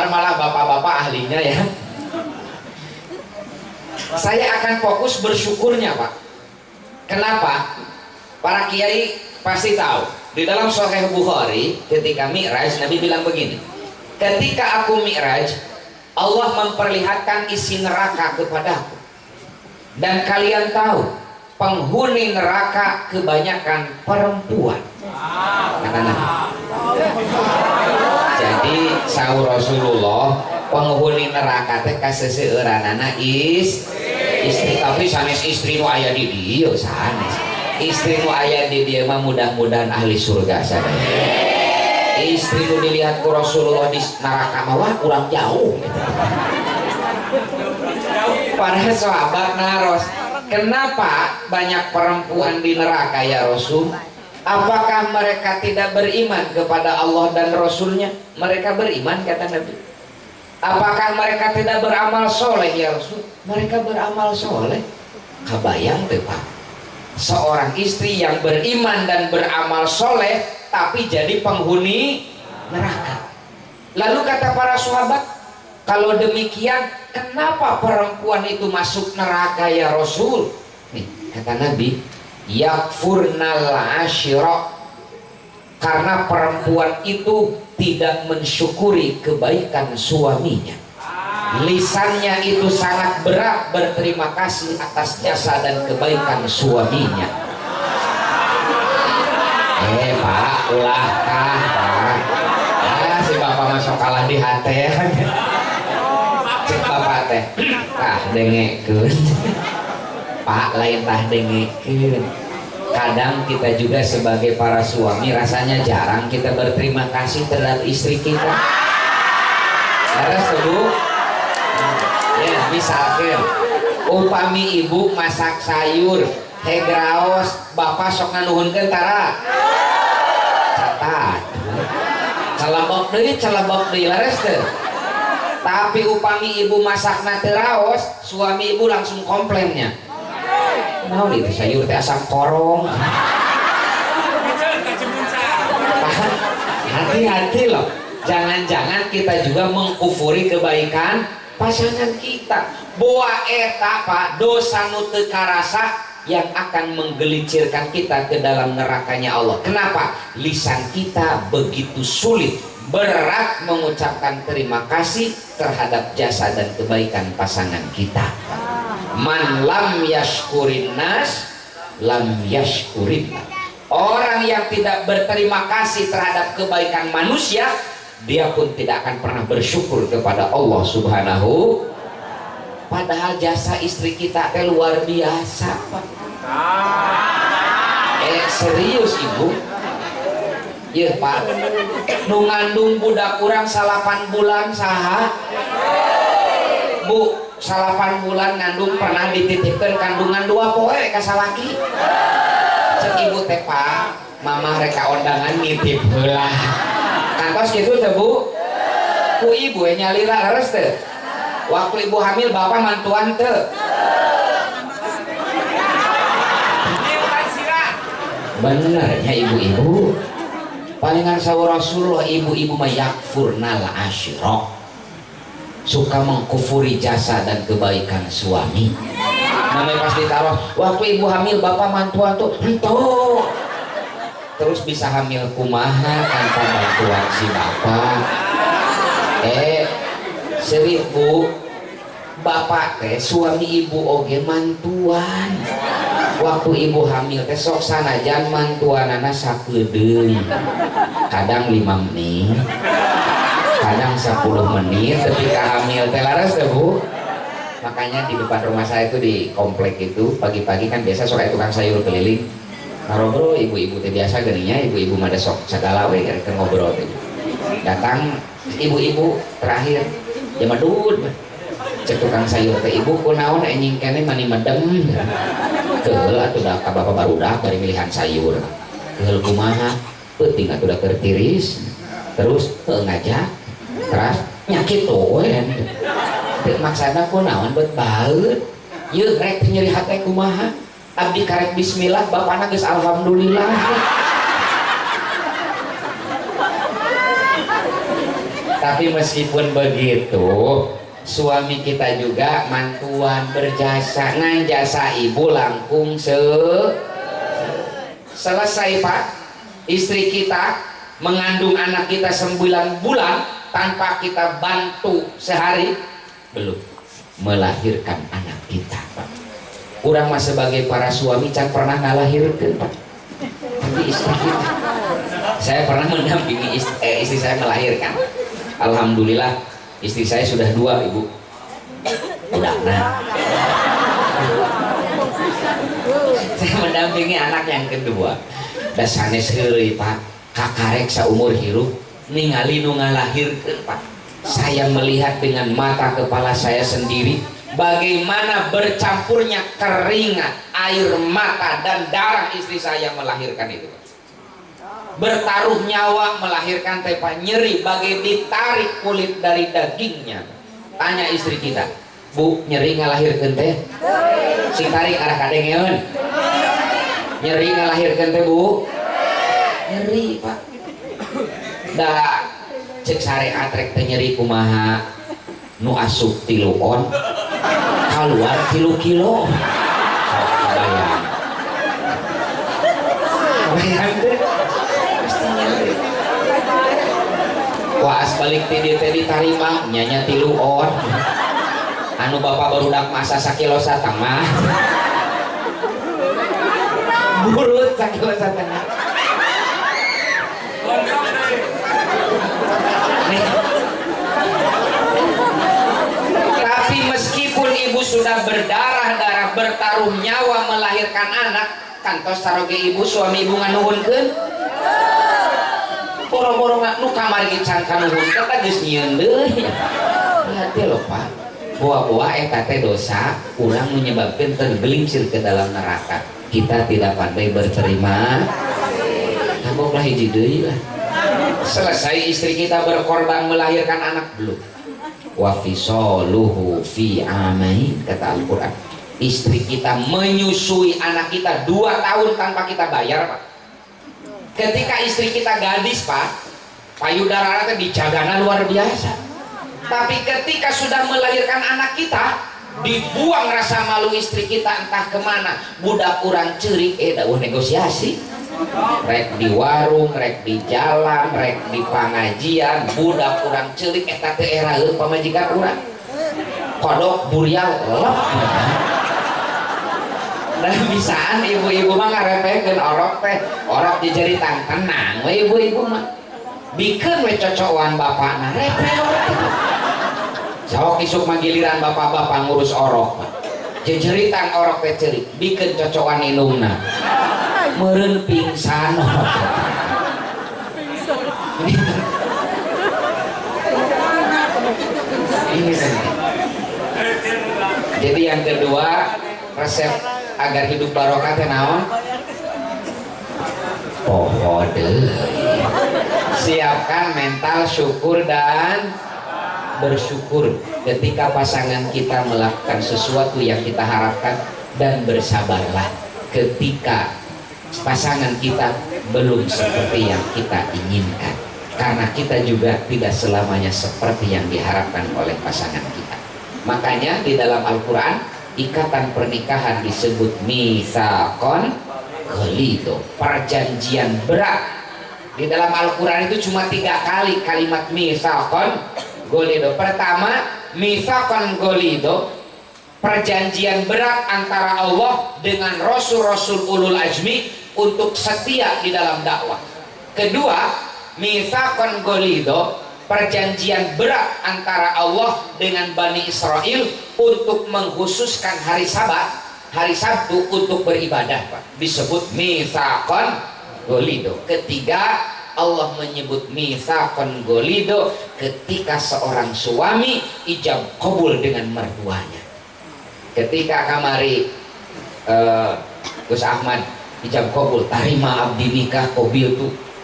kamar malah bapak-bapak ahlinya ya. Saya akan fokus bersyukurnya Pak. Kenapa? Para kiai pasti tahu di dalam Sahih Bukhari ketika Mi'raj Nabi bilang begini, ketika aku Mi'raj Allah memperlihatkan isi neraka kepadaku, dan kalian tahu penghuni neraka kebanyakan perempuan, kata Nabi. Jadi sahur Rasulullah penghuni neraka teh kaseseueuranana istri, tapi sanes istri nu aya di dieu sanes. Istri nu aya di dieu mah mudah-mudahan ahli surga sadaya. Istri nu dilihat ku Rasulullah di neraka mah wah kurang jauh. Para sahabat naros, kenapa banyak perempuan di neraka ya Rasul? Apakah mereka tidak beriman kepada Allah dan Rasulnya? Mereka beriman kata Nabi. Apakah mereka tidak beramal soleh ya Rasul? Mereka beramal soleh. Kebayang tuh Pak, seorang istri yang beriman dan beramal soleh tapi jadi penghuni neraka. Lalu kata para sahabat, kalau demikian kenapa perempuan itu masuk neraka ya Rasul? Nih, kata Nabi, yakfurnal asyira, karena perempuan itu tidak mensyukuri kebaikan suaminya. Lisannya itu sangat berat berterima kasih atas jasa dan kebaikan suaminya. Pak, ulah kah Pak? Ya, si bapak masuk kalah di hati ya. Cek bapak teh, dengekeun. Pak lain tah dengekeun. Kadang kita juga sebagai para suami rasanya jarang kita berterima kasih terhadap istri kita. Terus Bu, ya misalkan upami ibu masak sayur, hegraos, bapak sok nganuhunkeun tara. Catat. Calebok deui lares teu. Tapi upami ibu masakna teu raos, suami ibu langsung komplainnya. Nah, itu sayur teh asam korong. Hati-hati loh, jangan-jangan kita juga mengkufuri kebaikan pasangan kita. Boa eta Pak, dosa nu teu karasa yang akan menggelincirkan kita ke dalam nerakanya Allah. Kenapa? Lisan kita begitu sulit, berat mengucapkan terima kasih terhadap jasa dan kebaikan pasangan kita. Man lam yashkurin nas lam yashkurin. Orang yang tidak berterima kasih terhadap kebaikan manusia, dia pun tidak akan pernah bersyukur kepada Allah Subhanahu. Padahal jasa istri kita teh luar biasa Pak. Serius Ibu? Iya Pak. Nu ngandung budak kurang 8 bulan saha? Bu, 8 bulan ngandung pernah dititipkan kandungan 2 poe ka salaki. Cek ibu teh Pak, mama reka undangan nitip heula. Kantos kitu teh Bu? Ku ibu nyalira leres teh. Waktu ibu hamil bapak mantuan teu? Benernya ibu-ibu. Palingan sahur Rasulullah ibu-ibu mah yakfurnal asyira, suka mengkufuri jasa dan kebaikan suami. Namanya pas ditaruh waktu ibu hamil bapak mantuan tuh itu terus bisa hamil kumaha tanpa bantuan si bapak. Serius Bu, bapak teh suami ibu oge mantuan. Waktu ibu hamil teh sok sanajan mantuanana sakedeung. Kadang 5 menit, kadang 10 menit ketika hamil teh laras teh Bu. Makanya di depan rumah saya itu di komplek itu pagi-pagi kan biasa sok tukang sayur keliling. Ngobrol ibu-ibu teh biasa geuninnya ibu-ibu mah sok sagala we keur ngobrol teh. Datang ibu-ibu terakhir jam adud cek tukang sayur teh ibu kunaon anjing kene mani medem keul atuh da ka bapak barudak bari milihan sayur keul kumaha peuting atuh da keur tiris terus ngajak terus nyakit we teu maksana kunaon beut baeut ieu rek nyeri hate kumaha abdi karek bismillah bapana geus alhamdulillah. Tapi meskipun begitu, suami kita juga mantuan berjasa, nganjasa ibu langkung selesai Pak. Istri kita mengandung anak kita 9 bulan tanpa kita bantu sehari, belum melahirkan anak kita Pak. Urang mah sebagai para suami can pernah ngalahirkeun Pak. Tapi istri kita, saya pernah mendampingi istri saya melahirkan. Alhamdulillah istri saya sudah 2 Ibu. Udah saya mendampingi anak yang kedua. Da sanes heureuy Pak, kakarek saumur hirup ningali nu ngalahirkeun Pak. Saya melihat dengan mata kepala saya sendiri bagaimana bercampurnya keringat, air mata dan darah istri saya melahirkan itu. Bertaruh nyawa melahirkan teh Pak, nyeri bagai ditarik kulit dari dagingnya. Tanya istri kita, Bu, nyeri ngalahirkeun teh? Sing tarik arah kadengeun. Nyeri ngalahirkeun teh Bu? Nyeri Pak. Da cek syariat rek teh nyeri kumaha? Nu asup 3 on, keluar 3 kilo. Bayang. Bayang teh. Wah balik tadi ditarima nyanya 3 on. Anu bapak barudak masa sakilo satengah. Burut sakilo satengah. Tapi meskipun ibu sudah berdarah-darah bertaruh nyawa melahirkan anak, kantos saroge ibu suami ibu nganuhunkeun. Boro-boro nu kamar ge can kanuhun eta geus nyieun deui. Hati lho Pak. Buah-buah eta teh dosa, urang menyebabkan tergelincir ke dalam neraka. Kita tidak pandai berterima. Tamboklah hiji deui lah. Selesai istri kita berkorban melahirkan anak belum. Wa fisaluhu fi amain, kata Al-Qur'an. Istri kita menyusui anak kita 2 tahun tanpa kita bayar Pak. Ketika istri kita gadis Pak, payudara teh dijagana luar biasa. Tapi ketika sudah melahirkan anak kita, dibuang rasa malu istri kita entah kemana. Budak urang ceurik dawuh negosiasi. Rek di warung, rek di jalan, rek di pengajian, budak urang ceurik eta teh eraeun pamajikan urang. Kodok burial lep. Dan bisaan ibu-ibu mah ngarepekeun orok teh, orok dijeritan tenang we ibu-ibu mah. Bikeun we cocokan bapakna repe orok. Sok isuk mah giliran bapak-bapak ngurus orok. Jejeritan orok teh ceurik, bikeun cocokan indungna. Meureun pingsan orok. Ini saja. Jadi yang kedua, resep agar hidup barokah teh naon? Poho deui. Siapkan mental syukur dan bersyukur ketika pasangan kita melakukan sesuatu yang kita harapkan, dan bersabarlah ketika pasangan kita belum seperti yang kita inginkan, karena kita juga tidak selamanya seperti yang diharapkan oleh pasangan kita. Makanya di dalam Al-Quran ikatan pernikahan disebut mitsaqon ghalidho, perjanjian berat. Di dalam Al-Quran itu cuma 3 kali kalimat mitsaqon ghalidho. Pertama, mitsaqon ghalidho, perjanjian berat antara Allah dengan rasul-rasul ulul azmi untuk setia di dalam dakwah. Kedua, mitsaqon ghalidho, perjanjian berat antara Allah dengan Bani Israel untuk mengkhususkan hari Sabat, hari Sabtu untuk beribadah Pak. Disebut mitsaqon ghalidho. Ketiga, Allah menyebut mitsaqon ghalidho ketika seorang suami ijab qabul dengan mertuanya. Ketika kamari Gus Ahmad ijab qabul, tarima abdi nikah qabil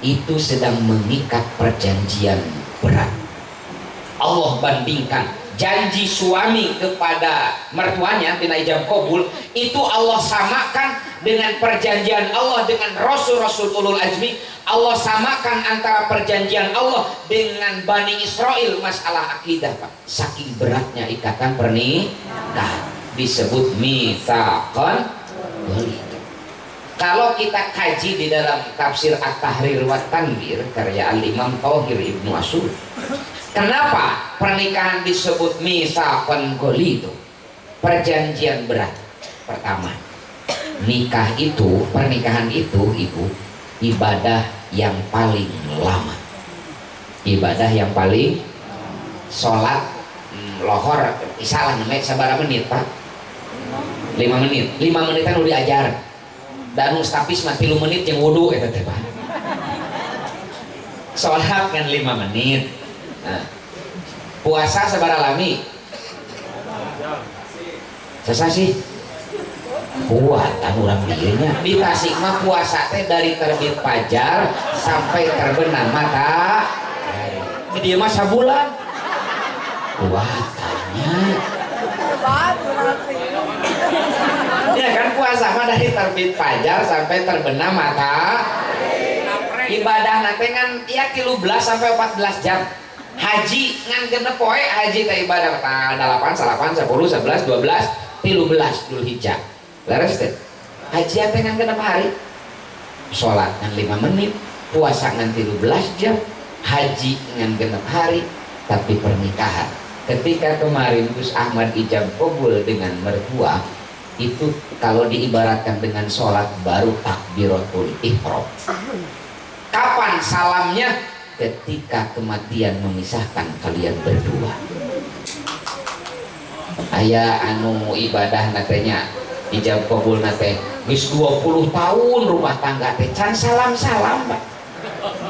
itu sedang mengikat perjanjian berat. Allah bandingkan janji suami kepada mertuanya tina ijab qabul itu Allah samakan dengan perjanjian Allah dengan rasul-rasul ulul azmi. Allah samakan antara perjanjian Allah dengan Bani Israel masalah akidah, Pak. Saking beratnya ikatan pernikahan disebut mitsaqan ghalidz. Kalau kita kaji di dalam tafsir At-Tahrir wa Tanwir karya Al-Imam Thahir Ibnu Asyur, kenapa pernikahan disebut mitsaqan ghalidz? Perjanjian berat. Pertama, pernikahan itu ibu ibadah yang paling lama, ibadah yang paling sholat lohor isalah namanya sabara menit Pak, 5 menit kan udah diajar dan mustapis mati 5 menit yang wudhu itu teh Pak, sholat kan 5 menit. Nah, puasa sabara lami sesasi kuatan orang dirinya di Tasik mah puasa teh dari terbit fajar sampai terbenam matahari. Di dia mah sabulan kuatannya. Ya kan puasa mah dari terbit fajar sampai terbenam matahari. Ibadah nanti kan ya 13 sampai 14 jam. Haji ngan genep poe haji teh ibadah 8, 9, 10, 11, 12, 13 Dzulhijjah. Laras teh hajian teh ngan genep hari, sholat ngan 5 menit, puasa ngan 13 jam, haji ngan genep hari. Tapi pernikahan ketika kemarin Gus Ahmad ijab qabul dengan mertua itu kalau diibaratkan dengan sholat baru takbiratul ihram. Kapan salamnya? Ketika kematian memisahkan kalian berdua. Aya anu ibadah natenya ijab qabul nate geus 20 tahun rumah tangga teh can salam-salam Pak.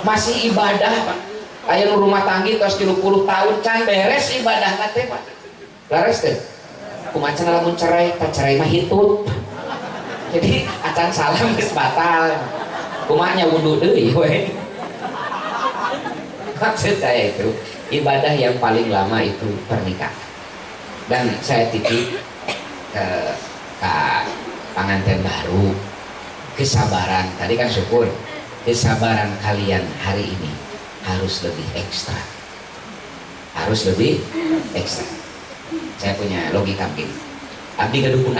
Masih ibadah Pak. Aya nu rumah tangga tos 30 tahun can beres ibadah nate Pak. Laras teh. Kumaha lamun cerai, tak cerai mah hitut. Jadi acan salam geus batal. Kumaha nya wudu deui we. Maksud saya itu ibadah yang paling lama itu pernikahan. Dan saya titip ke pengantin baru kesabaran, tadi kan syukur, kesabaran kalian hari ini harus lebih ekstra, harus lebih ekstra. Saya punya logika begini, abdi gaduh pun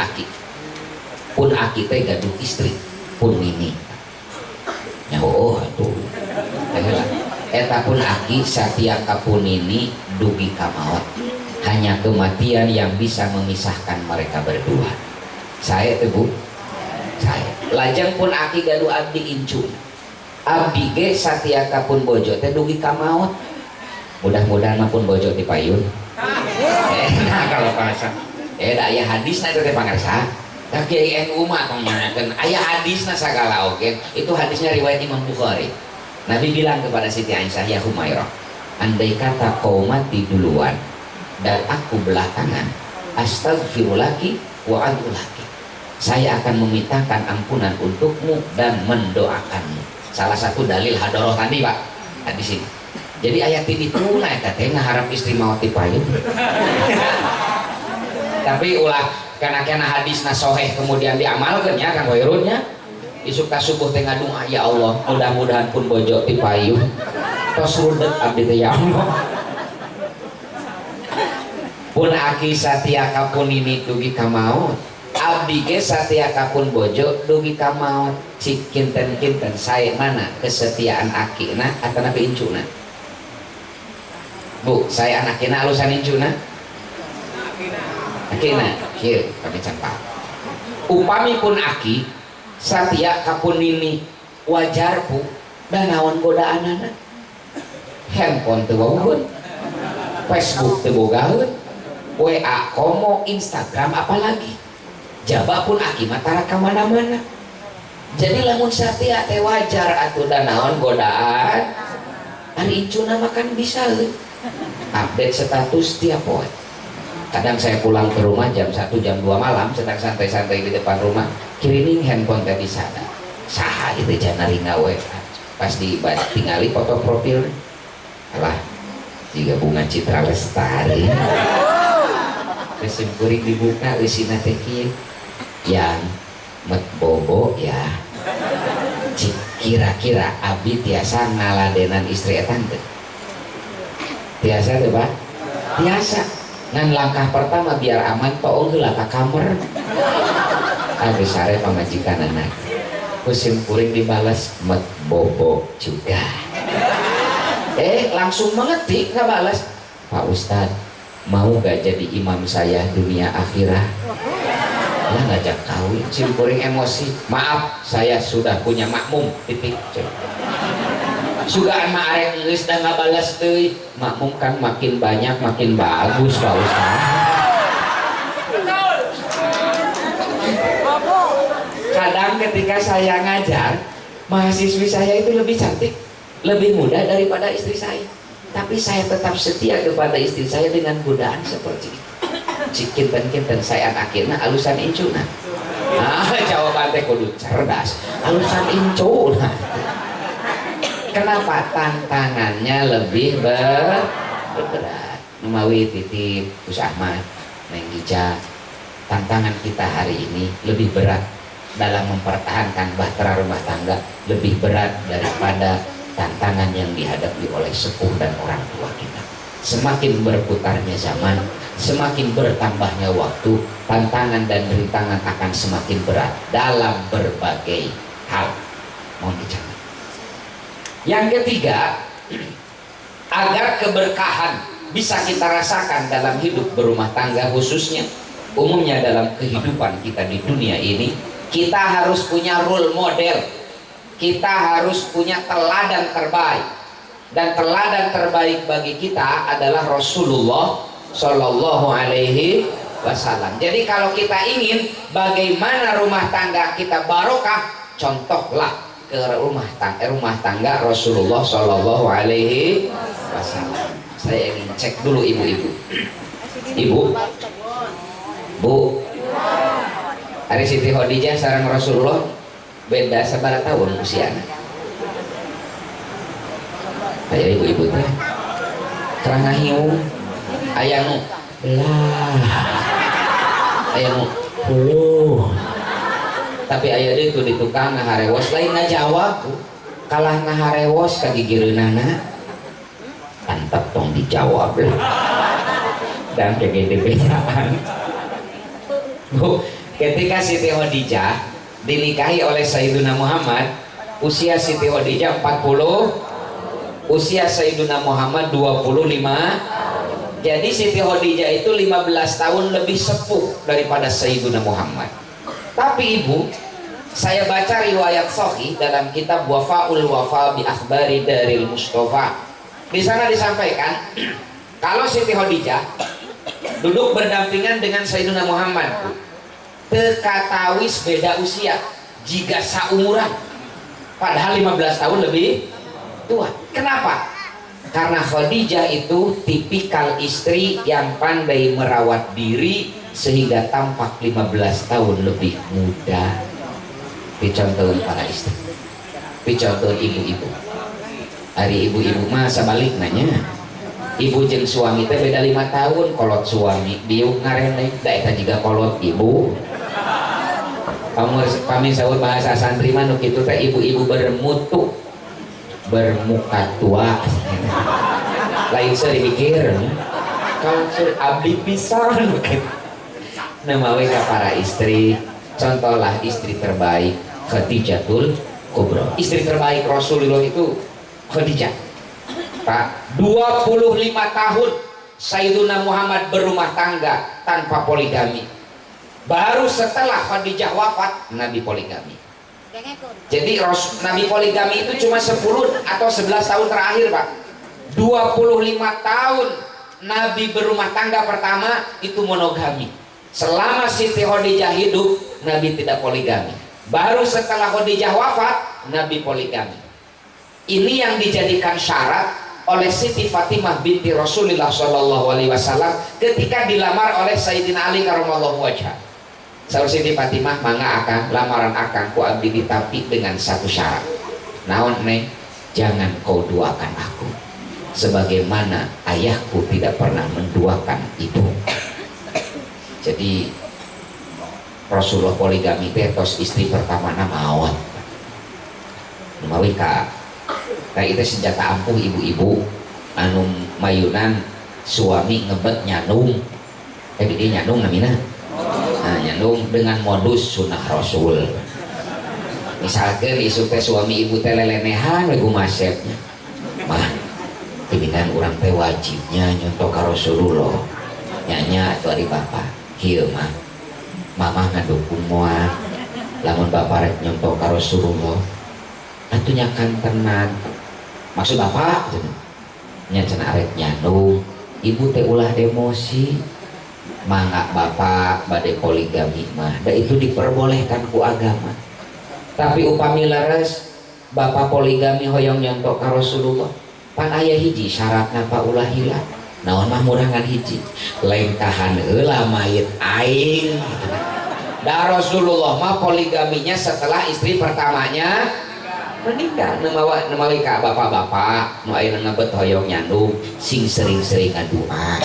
aki teh gaduh istri pun ini nyaho tuh eta pun aki satia kapun ini dugi kamawat. Hanya kematian yang bisa memisahkan mereka berdua. Saya tebu, saya lajang pun aki gaduh abdi incun, abdi ge satia kapun bojo teh dugi kamawat. Mudah-mudahan pun bojo dipayun. Nah kalau bahasa aya hadisna itu teh pangarsa. Da Kiai NU mah tong nyanyakeun aya hadisna sagala oge. Itu hadisnya riwayat Imam Bukhari. Nabi bilang kepada Siti Aisyah, ya Humairah, andai kata kau mati duluan dan aku belakangan, astagfirulaki wa adulaki, saya akan memintakan ampunan untukmu dan mendoakanmu. Salah satu dalil hadoroh tadi Pak, di sini. Jadi ayat ini tuh nah katanya ngaharap istri mau tipayun. Tapi ulah karena hadis nasoheh kemudian diamalkan ya Kang Wairunnya. Isuk subuh teh ngadung ya Allah mudah-mudahan pun bojo tipayun tos rudet abdi teh ya Allah. Pun aki satia kapun ini dugi ka maot, abdi ge satia kapun bojo dugi ka maot. Cik kinten-kinten saya mana kesetiaan akina atau nabi incuna? Bu, saya anakina alusan incuna? Akina, kieu kami campak. Upami pun aki satia kapun ini wajar bu dan naon godaan anak handphone teu wawuhun, Facebook teu bogaheun, WA komo, Instagram apalagi jaba pun aki mah tara ka mana-mana. Jadi lamun satia teh wajar atuh dan naon godaan ari icuna makan bisa update status tiap poe. Kadang saya pulang ke rumah jam 1 jam 2 malam sedang santai-santai di depan rumah kirining handphone tadi sana saha itu jangan ringawe pas ditingali foto profil alah jika bunga Citra Lestari kesimpuring dibuka isina teh yang met bobo ya cik Kira-kira abdi tiasa ngaladenan istri etan teh? Tiasa tuh Pak? Tiasa. Ngan langkah pertama biar aman toong heula ka kamar. Abi sare pamajikan anak. Kusim kuring dibalas met bobo juga. Langsung mengetik nggak balas. Pak Ustadz, mau gak jadi imam saya dunia akhirat? Lah ngajak kawin, sim kuring emosi. Maaf, saya sudah punya makmum. Titik. Sugaan mah arek geus da ngabalas teuy. Makmum kan makin banyak makin bagus Pak Ustaz. Kadang ketika saya ngajar, mahasiswi saya itu lebih cantik, lebih muda daripada istri saya. Tapi saya tetap setia kepada istri saya dengan godaan seperti itu. Cikinten-kinten saya akhirnya alusan incuna. Jawaban teh kudu cerdas. Alusan incuna. Kenapa? Tantangannya lebih berat. Memawi titip Gus Ahmad, Neng Gija, tantangan kita hari ini lebih berat dalam mempertahankan bahtera rumah tangga, lebih berat daripada tantangan yang dihadapi oleh sepuh dan orang tua kita. Semakin berputarnya zaman, semakin bertambahnya waktu, tantangan dan rintangan akan semakin berat dalam berbagai hal. Mohon dicatat. Yang ketiga, agar keberkahan bisa kita rasakan dalam hidup berumah tangga, khususnya umumnya dalam kehidupan kita di dunia ini, kita harus punya role model, kita harus punya teladan terbaik. Dan teladan terbaik bagi kita adalah Rasulullah Shallallahu Alaihi Wasallam. Jadi kalau kita ingin bagaimana rumah tangga kita barokah, contohlah ke rumah tangga Rasulullah Shallallahu Alaihi Wasallam. Saya ingin cek dulu ibu-ibu. Ibu, Bu, Ari Siti Khadijah sareng Rasulullah beda sabaraha tahun usiana? Aya ibu-ibu teh kerana hiu, aya nu lah, aya nu tapi aya deui tuh di tukang ngaharewos lain ngajawab kalah ngaharewos ka gigireunana antep tong dijawab lah dan kegede bedaan. Bu, ketika Siti Khadijah dinikahi oleh Sayyiduna Muhammad, usia Siti Khadijah 40, usia Sayyiduna Muhammad 25. Jadi Siti Khadijah itu 15 tahun lebih sepuh daripada Sayyiduna Muhammad. Tapi ibu, saya baca riwayat sahih dalam kitab Wafaul Wafa bi Akhbari Daril Mustafa. Di sana disampaikan kalau Siti Khadijah duduk berdampingan dengan Sayyiduna Muhammad, tekatawis beda usia, jika saumuran, padahal 15 tahun lebih tua. Kenapa? Karena Khadijah itu tipikal istri yang pandai merawat diri sehingga tampak 15 tahun lebih muda. Dicontohin para istri, dicontohin ibu-ibu. Hari ibu-ibu mah sabalik nanya, ibu jeung suami teh beda 5 tahun. Kolot suami diuk ngareneg da eta jiga kolot ibu. Pami sahur bahasa santri mah nu kitu teh ibu-ibu bermutu, bermuka tua. Lain seueur dipikir kalau abdi pisan begitu. Namawe ka para istri, contohlah istri terbaik Khadijatul Kubra. Istri terbaik Rasulullah itu Khadijah. Pak, 25 tahun Sayyiduna Muhammad berumah tangga tanpa poligami. Baru setelah Khadijah wafat, Nabi poligami. Jadi Nabi poligami itu cuma 10 atau 11 tahun terakhir, Pak. 25 tahun Nabi berumah tangga pertama itu monogami. Selama Siti Khadijah hidup, Nabi tidak poligami. Baru setelah Khadijah wafat, Nabi poligami. Ini yang dijadikan syarat oleh Siti Fatimah binti Rasulullah Shallallahu Alaihi Wasallam ketika dilamar oleh Sayyidina Ali karramallahu wajhah. Saur Siti Fatimah, mangga akang lamaran akang ku abdi ditampi dengan satu syarat. Naon neng? Jangan kau duakan aku sebagaimana ayahku tidak pernah menduakan ibu. Jadi Rasulullah poligami tos istri pertama nama awat. mawi ka itu senjata ampuh ibu-ibu anu mayunan suami ngebet nyanung dia nyanung namina nyanung dengan modus sunnah rasul. Misalkan isu teh suami ibu teh lelenehan lagu masepnya mah pilihan orang teh wajibnya nyontok ka Rasulullah nyanya atau dari bapak kieu mah mamah ngadukung moal lamun bapak rek nyontok ka Rasulullah atuh nyakan tenang maksud bapak nya cenah arek nyanung ibu teh ulah emosi mangga bapak bade poligami mah da itu diperbolehkan ku agama. Tapi upami leres bapak poligami hoyong nyontok ka Rasulullah pan aya hiji syaratna pak ulah hilang naon mah murangan hiji lengkahan heula mayit aing da Rasulullah mah poligaminya setelah istri pertamanya menikah nemawi ka bapak-bapak nu aya ngebet hoyong nyandung sing sering-sering ngadua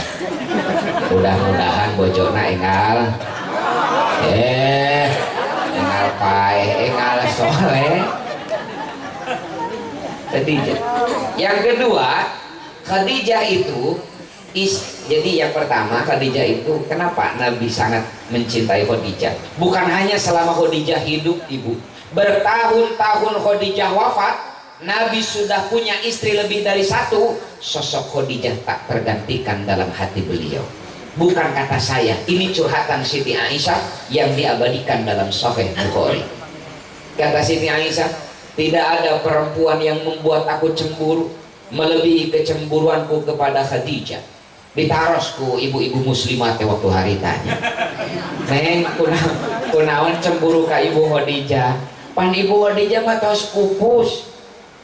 mudah-mudahan bojona enggal enggal pae enggal soleh. Khadijah yang kedua Khadijah itu jadi yang pertama Khadijah itu kenapa Nabi sangat mencintai Khadijah bukan hanya selama Khadijah hidup ibu bertahun-tahun Khadijah wafat Nabi sudah punya istri lebih dari satu sosok Khadijah tak tergantikan dalam hati beliau. Bukan kata saya, ini curhatan Siti Aisyah yang diabadikan dalam Sahih Bukhari. Kata Siti Aisyah, tidak ada perempuan yang membuat aku cemburu melebihi kecemburuanku kepada Khadijah. Ditarosku ibu-ibu muslimat waktu hari tanya. Neng, kunaon cemburu ka ibu Khadijah. Pan ibu Khadijah mah tos pupus.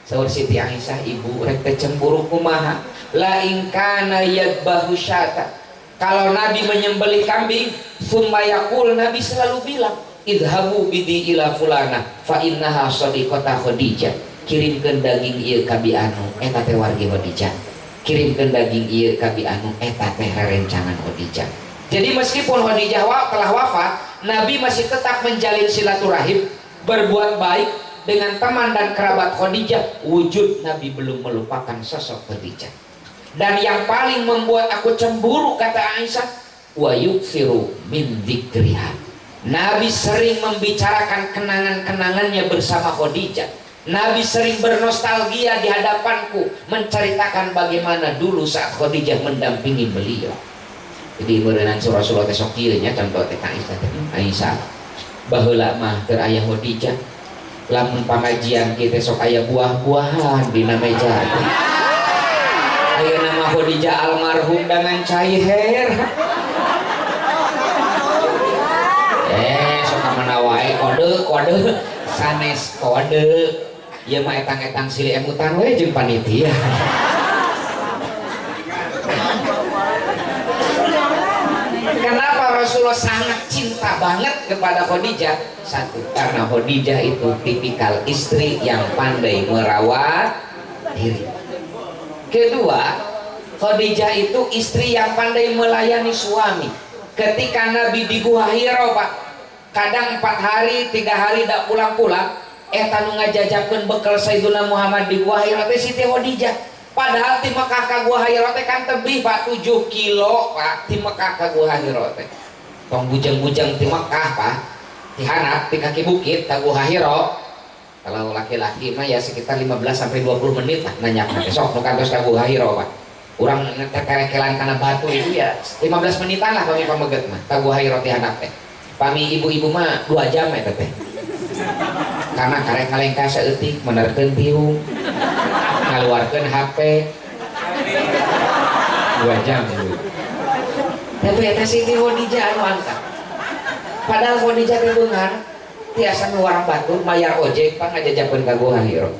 Saur Siti Aisyah, ibu rek cemburu kumaha? La in kana yadbahu syata. Kalau Nabi menyembelih kambing, summa yaqul Nabi selalu bilang, idhabu bidi ila fulana fa innaha shadiqata Khadijah. Kirimkeun daging ieu ka bi anu eta teh wargi Khadijah. Kirimkeun daging ieu ka bi anu eta teh rerencangan Khadijah. Jadi meskipun Khadijah telah wafat, Nabi masih tetap menjalin silaturahim, berbuat baik dengan teman dan kerabat Khadijah. Wujud Nabi belum melupakan sosok Khadijah. Dan yang paling membuat aku cemburu kata Aisyah, wa yuksiru min dzikriha. Nabi sering membicarakan kenangan-kenangannya bersama Khadijah. Nabi sering bernostalgia di hadapanku, menceritakan bagaimana dulu saat Khadijah mendampingi beliau. Jadi berenang surah-surah tesok nya contoh teh Aisyah baheula mah teu aya Khadijah lamun pengajian kita sok aya buah-buahan di meja. Ayo nama Khadijah almarhum dengan caiher. Sok menawae kode sanes kode. Ieu mah etang-etang silih emutan we jeung panitia. Kenapa Rasulullah sangat cinta banget kepada Khadijah? Satu, karena Khadijah itu tipikal istri yang pandai merawat diri. Kedua, Khadijah itu istri yang pandai melayani suami. Ketika Nabi di Gua Hira, Pak, kadang 4 hari 3 hari tidak pulang-pulang, eta nu ngajajabkeun bekal Sayyiduna Muhammad di Gua Hira teh Siti Khadijah. Padahal ti Mekah ka Gua Hira teh kan tebih Pak 7 kilo Pak ti Mekah ka Gua Hira teh. Tong bujang-bujang ti Mekah Pak, ti Hanap ti kaki bukit ka Gua Hira. Kalau laki-laki mah ya sekitar 15-20 menit lah nanya besok nu kantos ka Gua Hira Pak. Urang ngetekerekelan kana batu itu ya 15 menitan lah kami pameget mah ka Gua Hira ti Hanap teh. Pami ibu-ibu mah 2 jam eta teh. Karena karek kalengka saeutik menerkeun tiung. Ngaluarkeun HP 2 jam dulu. Tapi eta Siti Khadijah anu angkat. Padahal Khadijah teh beungar tiasa nuwarang batur mayar ojek pang ngajajakeun ka Gua Hira.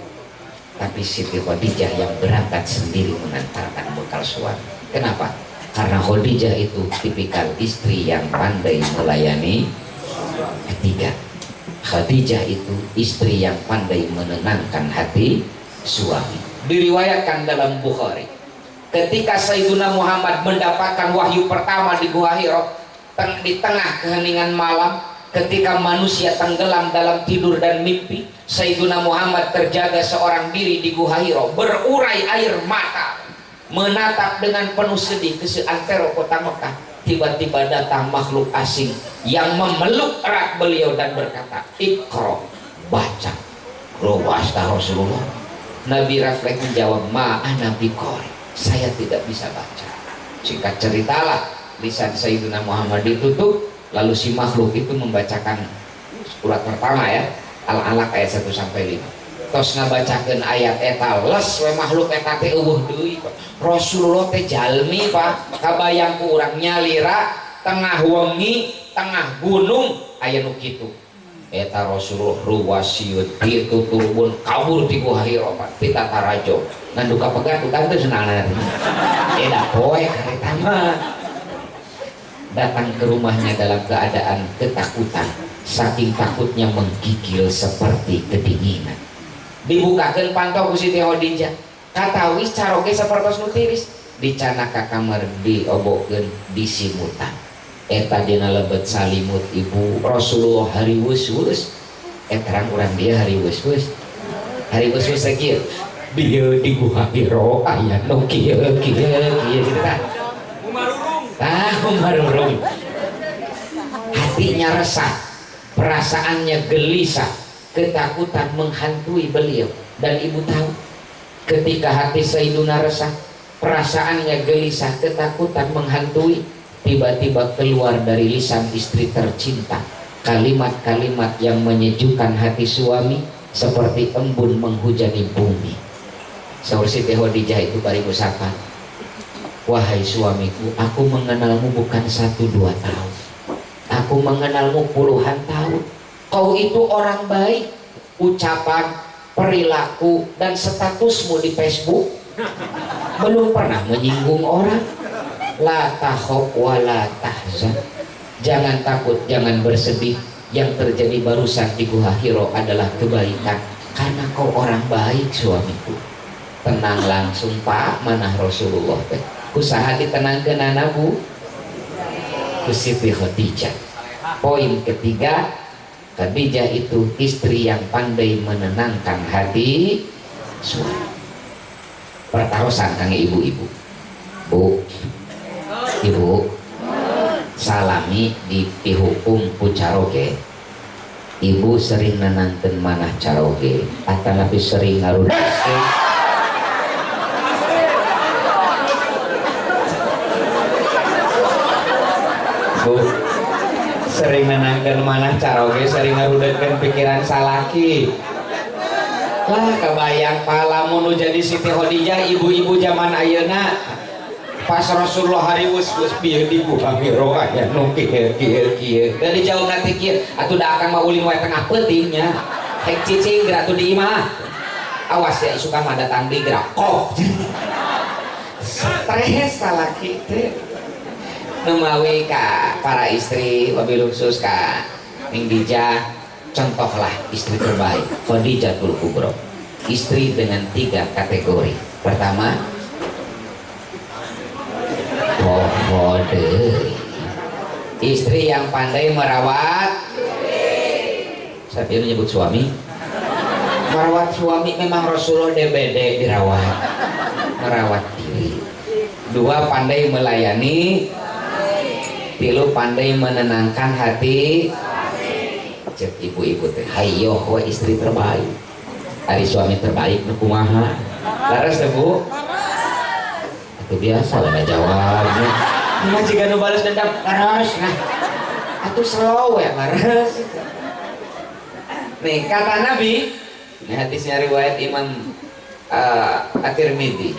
Tapi Siti Khadijah yang berangkat sendiri mengantarkan bekal suami. Kenapa? Karena Khadijah itu tipikal istri yang pandai melayani. Ketiga, Khadijah itu istri yang pandai menenangkan hati suami. Diriwayatkan dalam Bukhari, ketika Sayyiduna Muhammad mendapatkan wahyu pertama di Gua Hira, di tengah keheningan malam, ketika manusia tenggelam dalam tidur dan mimpi, Sayyiduna Muhammad terjaga seorang diri di Gua Hiro, berurai air mata, menatap dengan penuh sedih ke seantero kota Mekah. Tiba-tiba datang makhluk asing yang memeluk erat beliau dan berkata, "Iqra, baca." Ruwasta Rasulullah. Nabi refleks menjawab, "Ma ana biqari, saya tidak bisa baca." Singkat ceritalah, lisan Sayyidina Muhammad ditutup, lalu si makhluk itu membacakan surat pertama ya, Al-Alaq ayat 1 sampai 5. Tos ngabacakeun ayat eta, les we makhluk eta teh eueuh deui. Rasulullah teh jalmi Pak, kabayang ku urang nyalira tengah wengi, tengah gunung aya nu kitu. Eta Rasulullah ruwasiut kitu turun kabur ti Gua Hiro Pak, pita tarajo. Ngan duka pegatukan teh senangna. Eda poe kareta mah. Datang ke rumahnya dalam keadaan ketakutan, saking takutnya menggigil seperti kedinginan. Dibukakeun pantau ku Siti Khadijah, katawis caroge sapertos nu tiris, dicana ka kamar diobokeun disimutan. Eta dina lebet salimut ibu Rasulullah hari wus-wus. Terang urang dia hari wus-wus. Hari wus-wus kieu. Dieu di Gua Hiro aya nu kieu gitu kan. Umarurung. Hatinya resah, perasaannya gelisah, ketakutan menghantui beliau. Dan ibu tahu, ketika hati Sayyiduna resah, perasaannya gelisah, ketakutan menghantui, tiba-tiba keluar dari lisan istri tercinta kalimat-kalimat yang menyejukkan hati suami seperti embun menghujani bumi. Saur Siti Khadijah itu bariku sapa, "Wahai suamiku, aku mengenalmu bukan 1-2 tahun. Aku mengenalmu puluhan tahun. Kau itu orang baik. Ucapan, perilaku, dan statusmu di Facebook belum pernah menyinggung orang. La takhaf wa la tahzan." Jangan takut, jangan bersedih. Yang terjadi barusan di Gua Hiro adalah kebaikan, karena kau orang baik suamiku. Tenang langsung Pak, manah Rasulullah teh. Usaha ditenangkeun anak Bu ku Siti Khadijah. Poin ketiga, Khadijah itu istri yang pandai menenangkan hati suami. Pertahosan kang ibu-ibu. Bu, ibu salami di pihukum ku caroge. Ibu sering nenangkeun manah caroge atanapi sering ngarudaske. Bu, sering nenangkan manah caroge, sering ngarudakeun pikiran salaki. Lah kebayang palamun nu jadi Siti Khadijah ibu-ibu zaman ayeuna pas Rasulullah hari wus-wus bieu di Gua Hiro aya nu kieu. Da dijauh nanti kieu, atuh da akang mah ulin wae tengah peutingnya. Hek cicing geura atuh di imah. Awas ya suka mah datang di geura kok. Stres salaki teh. Memawi ka para istri, wabil khusus ka Ning Dijah, contohlah istri terbaik Khadijatul Kubro. Istri dengan 3 kategori. Pertama, istri yang pandai merawat. Saya menyebut suami. Merawat suami memang Rasulullah DBD dirawat. Merawat diri. 2, pandai melayani. 3, pandai menenangkan hati. Cek ibu-ibu teh, hayo we istri terbaik. Ari suami terbaik nu kumaha? Laras teh Bu? Itu biasa lah jawabnya. Ini jika nu balas dendam, laras nah. Atuh slow ya laras. Nih kata Nabi, ini hadisnya riwayat Imam At-Tirmidzi.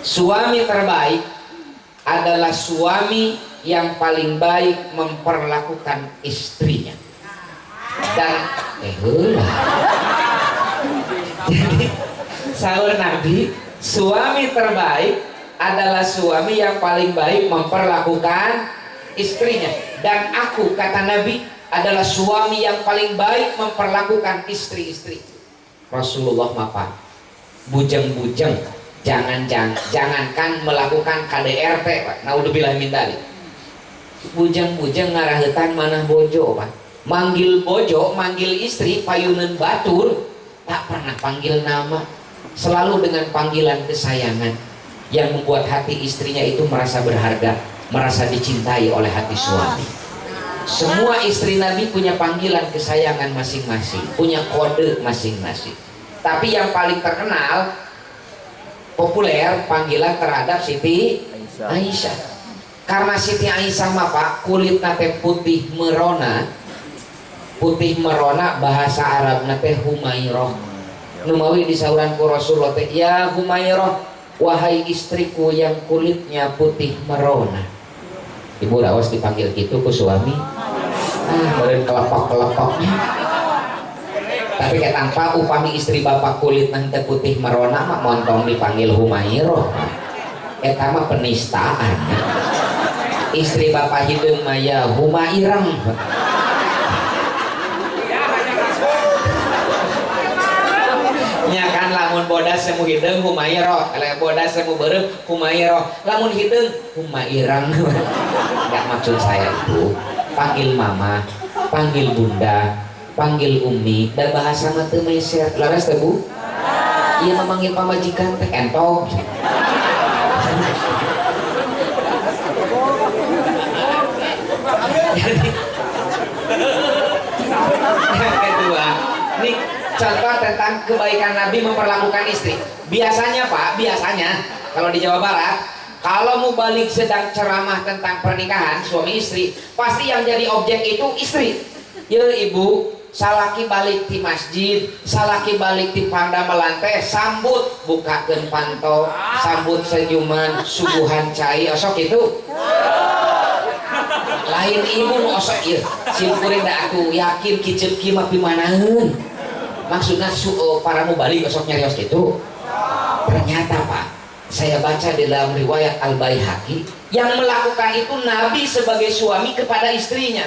Suami terbaik adalah suami yang paling baik memperlakukan istrinya. Dan jadi sahur Nabi, suami terbaik adalah suami yang paling baik memperlakukan istrinya. Dan aku, kata Nabi, adalah suami yang paling baik memperlakukan istri-istri. Rasulullah maaf, bujeng-bujeng, jangankan melakukan KDRT, Pak. Naudzubillah min dzalik. Bujeng-bujeng ngarahetan manah bojo, Pak. manggil bojo, manggil istri payunan batur, tak pernah panggil nama, selalu dengan panggilan kesayangan yang membuat hati istrinya itu merasa berharga, merasa dicintai oleh hati suami. Semua istri Nabi punya panggilan kesayangan masing-masing, punya kode masing-masing. Tapi yang paling terkenal, populer, panggilan terhadap Siti Aisyah. Karena Siti Aisyah mah Pak, kulit nate putih merona. Putih merona bahasa Arab nate Humairah. Numawi disauran ku Rasulullah teh, ya Humairah, wahai istriku yang kulitnya putih merona. Ibu rawas dipanggil gitu ku suami, badan kelepok-kelepoknya. Tapi kayak tanpa upami istri bapak kulit nanti putih merona mah montong dipanggil Humairah. Eta mah penistaan. Istri bapak hidung maya Humairang. Nya kan lamun bodas semu hidung Humairah, kalau bodas semu beureum Humairah, lamun hidung Humairang. Enggak, maksud saya itu panggil mama, panggil bunda, panggil umi, dan bahasa mah teu meser. Laras teh Bu? Iya memanggil pamajikan teh entong. Jadi yang kedua, ini contoh tentang kebaikan Nabi memperlakukan istri. Biasanya Pak, biasanya kalau di Jawa Barat, kalau mau balik sedang ceramah tentang pernikahan suami istri, pasti yang jadi objek itu istri. Ya ibu, salaki balik di masjid, salaki balik di pandamelan teh, sambut bukakeun panto, sambut senyuman, suguhan cai, osok itu. Lain ibu osok ieu, simkuring da aku yakin kicep kieu mah pimanaheun. Maksudnya para mubalik osok nyarios gitu. Ternyata Pak, saya baca di dalam riwayat Al-Baihaqi, yang melakukan itu Nabi sebagai suami kepada istrinya.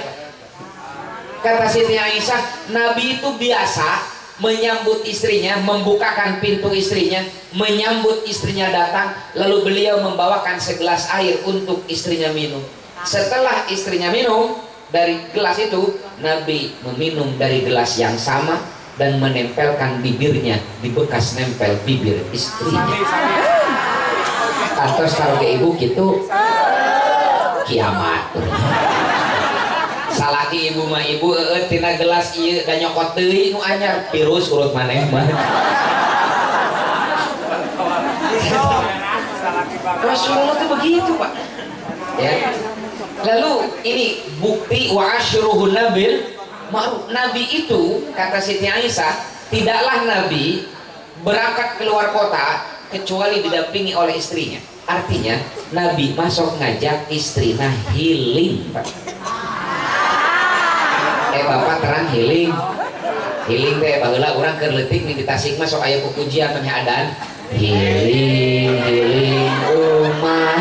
Kata Siti Aisyah, Nabi itu biasa menyambut istrinya, membukakan pintu istrinya, menyambut istrinya datang, lalu beliau membawakan segelas air untuk istrinya minum. Setelah istrinya minum dari gelas itu, Nabi meminum dari gelas yang sama dan menempelkan bibirnya di bekas nempel bibir istrinya. Terus kalau ke ibu gitu kiamat. Salaki ibu mah ibu tina gelas ieu da nyokot teuing nu anyar virus urut maneh mah. Rasulullah tuh begitu Pak. Ya. Lalu ini bukti wa asyruhun nabil ma'ruf. Nabi itu kata Siti Aisyah, tidaklah Nabi berangkat keluar kota kecuali didampingi oleh istrinya. Artinya Nabi masuk ngajak istrinya healing Pak. Bapak terang healing teh baheula urang keur leutik di Tasik mah sok aya pujian teh adaan healing rumah.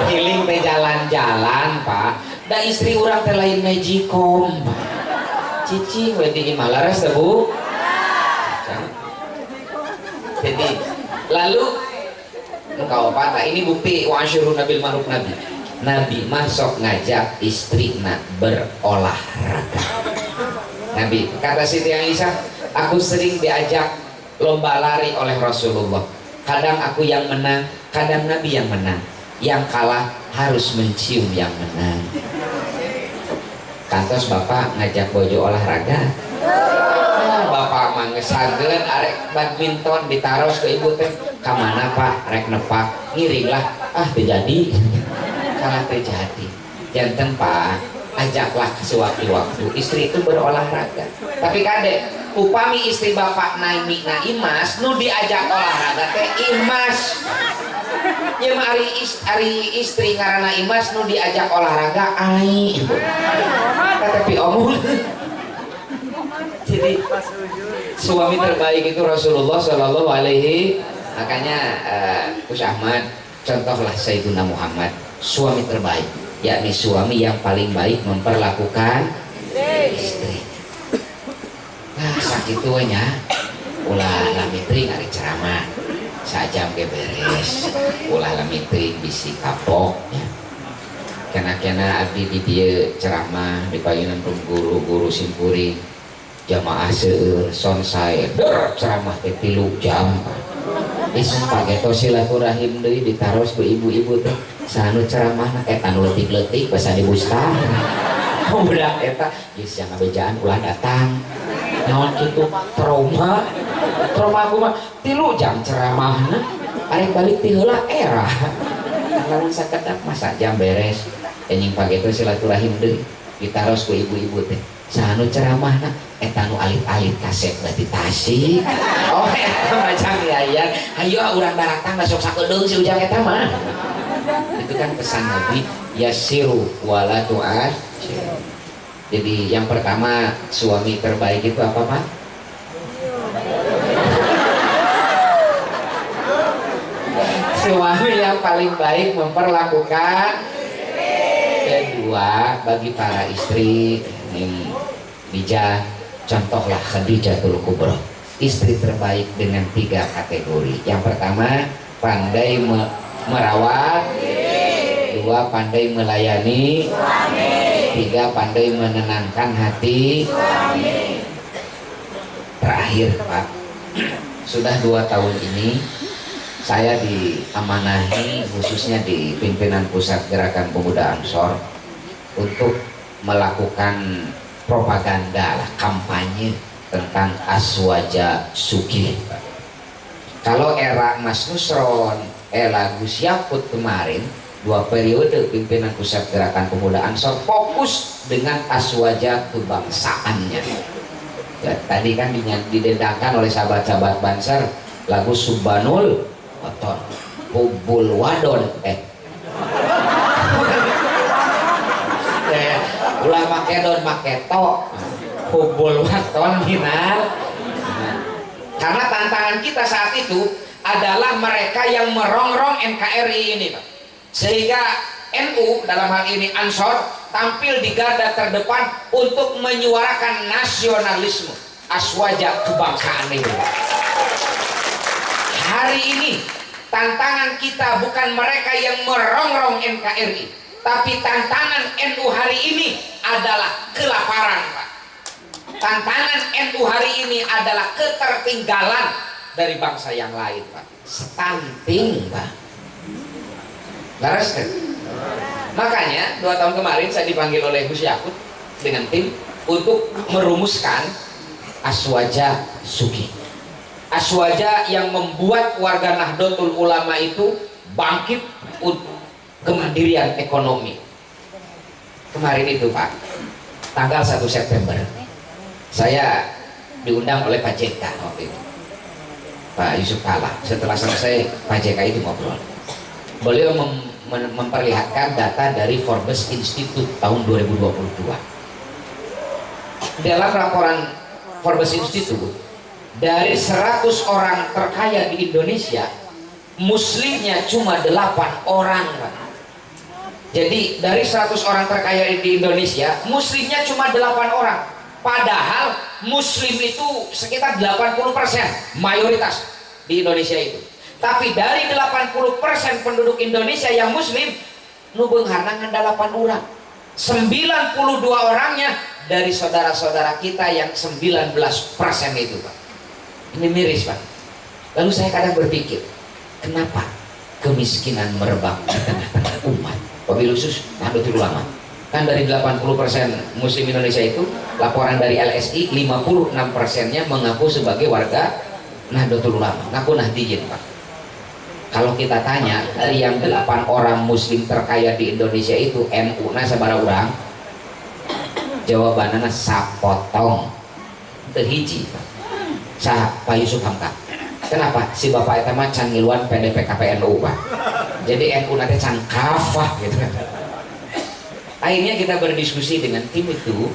Healing teh jalan-jalan Pak. Da istri urang teh lain magicom. Cici we di Malaras teh Bu. Jadi lalu engkau Pak, ini bukti wa asyurun nabil ma'ruf Nabi. Nabi masuk ngajak istrina berolahraga. Nabi kata Siti Aisyah, aku sering diajak lomba lari oleh Rasulullah. Kadang aku yang menang, kadang Nabi yang menang. Yang kalah harus mencium yang menang. Kantos Bapak ngajak bojo olahraga. Bapak mah ngesageun arek badminton ditaros ke ibu teh. Kamana Pak? Rek nepak. Ngiring lah. Terjadi. Kalah terjadi. Janten Pak, ajaklah sewaktu-waktu istri itu berolahraga. Tapi kade, upami istri Bapak naimi na imas, nu diajak olahraga teh imas. Ya ari istri ngaranna imas nu diajak olahraga ai. Tapi omong. Jadi suami terbaik itu Rasulullah Shallallahu Alaihi. Makanya Gus Ahmad, contohlah Sayyidina Muhammad, suami terbaik, yakni suami yang paling baik memperlakukan istri. Nah sakitu nya ulah lamitring ari ceramah sajam ge beres, ulah lamitring bisi kapok ya. kena abdi di dia ceramah di payunan guru-guru simkuring jamaah seueur sonsai ceramah teh 3 jam sumpah geto silaturahim deui ditaros ku ibu-ibu teh sanu ceramahna eta nu leutik-leutik basa dibustah budak eta geus yang ngabejaan ulah datang naon kitu trauma aku mah 3 jam ceramahna arek balik ti heula era lamun sakedak masa jam beres anjing pageto silaturahim deui ditaros ku ibu-ibu teh sanu ceramahna eta nu alit-alit kaset berarti Tasik oh eta macam liayar hayu urang daratang sok sakedeung si ujang eta mah itu kan pesan Nabi yasiru wala tu'as. Jadi yang pertama suami terbaik itu apa Pak? Suami yang paling baik memperlakukan. Kedua bagi para istri yang bijak, contohlah Khadijatul Kubra, istri terbaik dengan 3 kategori. Yang pertama pandai merawat, 2 pandai melayani, 3 pandai menenangkan hati. Terakhir Pak, sudah 2 tahun ini saya diamanahi khususnya di pimpinan pusat gerakan pemuda Ansor untuk melakukan propaganda kampanye tentang Aswaja Sugih. Kalau era Mas Nusron, era Gus Yakut kemarin 2 periode pimpinan pusat gerakan pemuda Ansor fokus dengan aswaja kebangsaannya. Ya, tadi kan didendangkan oleh sahabat-sahabat Banser lagu Subhanul Waton Hubul Wadon ulah makedon maketo Hubul Waton minal. Karena tantangan kita saat itu adalah mereka yang merongrong NKRI ini Pak. Sehingga NU dalam hal ini Ansor tampil di garda terdepan untuk menyuarakan nasionalisme aswaja kebangsaan itu. Hari ini tantangan kita bukan mereka yang merongrong NKRI, tapi tantangan NU hari ini adalah kelaparan Pak. Tantangan NU hari ini adalah ketertinggalan dari bangsa yang lain Pak. Stunting Pak. Laras kan? Makanya 2 tahun kemarin saya dipanggil oleh Gus Yakut dengan tim untuk merumuskan Aswaja Sugih. Aswaja yang membuat warga Nahdlatul Ulama itu bangkit untuk kemandirian ekonomi. Kemarin itu Pak, tanggal 1 September saya diundang oleh Pak JK waktu itu, Pak Yusuf Kala. Setelah selesai Pak JK itu ngobrol, beliau memperlihatkan data dari Forbes Institute tahun 2022. Dalam laporan Forbes Institute, dari 100 orang terkaya di Indonesia, muslimnya cuma 8 orang Pak. Jadi dari 100 orang terkaya di Indonesia, muslimnya cuma 8 orang. Padahal muslim itu sekitar 80% mayoritas di Indonesia itu. Tapi dari 80% penduduk Indonesia yang muslim, nu beungharna ngan 8 orang. 92 orangnya dari saudara-saudara kita yang 19% itu Pak. Ini miris Pak. Lalu saya kadang berpikir, kenapa kemiskinan merebak di tengah-tengah umat? Wabil khusus Nahdlatul Ulama. Kan dari 80% muslim Indonesia itu, laporan dari LSI 56%-nya mengaku sebagai warga Nahdlatul Ulama, ngaku Nahdiyin Pak. Kalau kita tanya dari yang 8 orang muslim terkaya di Indonesia itu NU na sabaraha urang? Jawabannya sapotong teu hiji Pak. Sah Pak Yusuf Hamka. Kenapa? Si bapak eta mah can ngiluan PDPKP NU Pak. Jadi NU nanti can kafah gitu. Akhirnya kita berdiskusi dengan tim itu,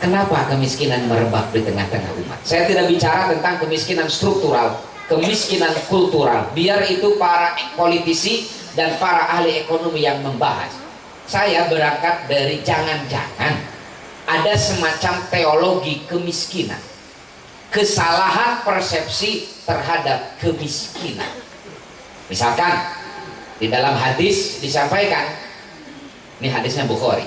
kenapa kemiskinan merebak di tengah-tengah umat. Saya tidak bicara tentang kemiskinan struktural, kemiskinan kultural. Biar itu para politisi dan para ahli ekonomi yang membahas. Saya berangkat dari jangan-jangan ada semacam teologi kemiskinan, kesalahan persepsi terhadap kemiskinan. Misalkan di dalam hadis disampaikan Ini hadisnya Bukhari.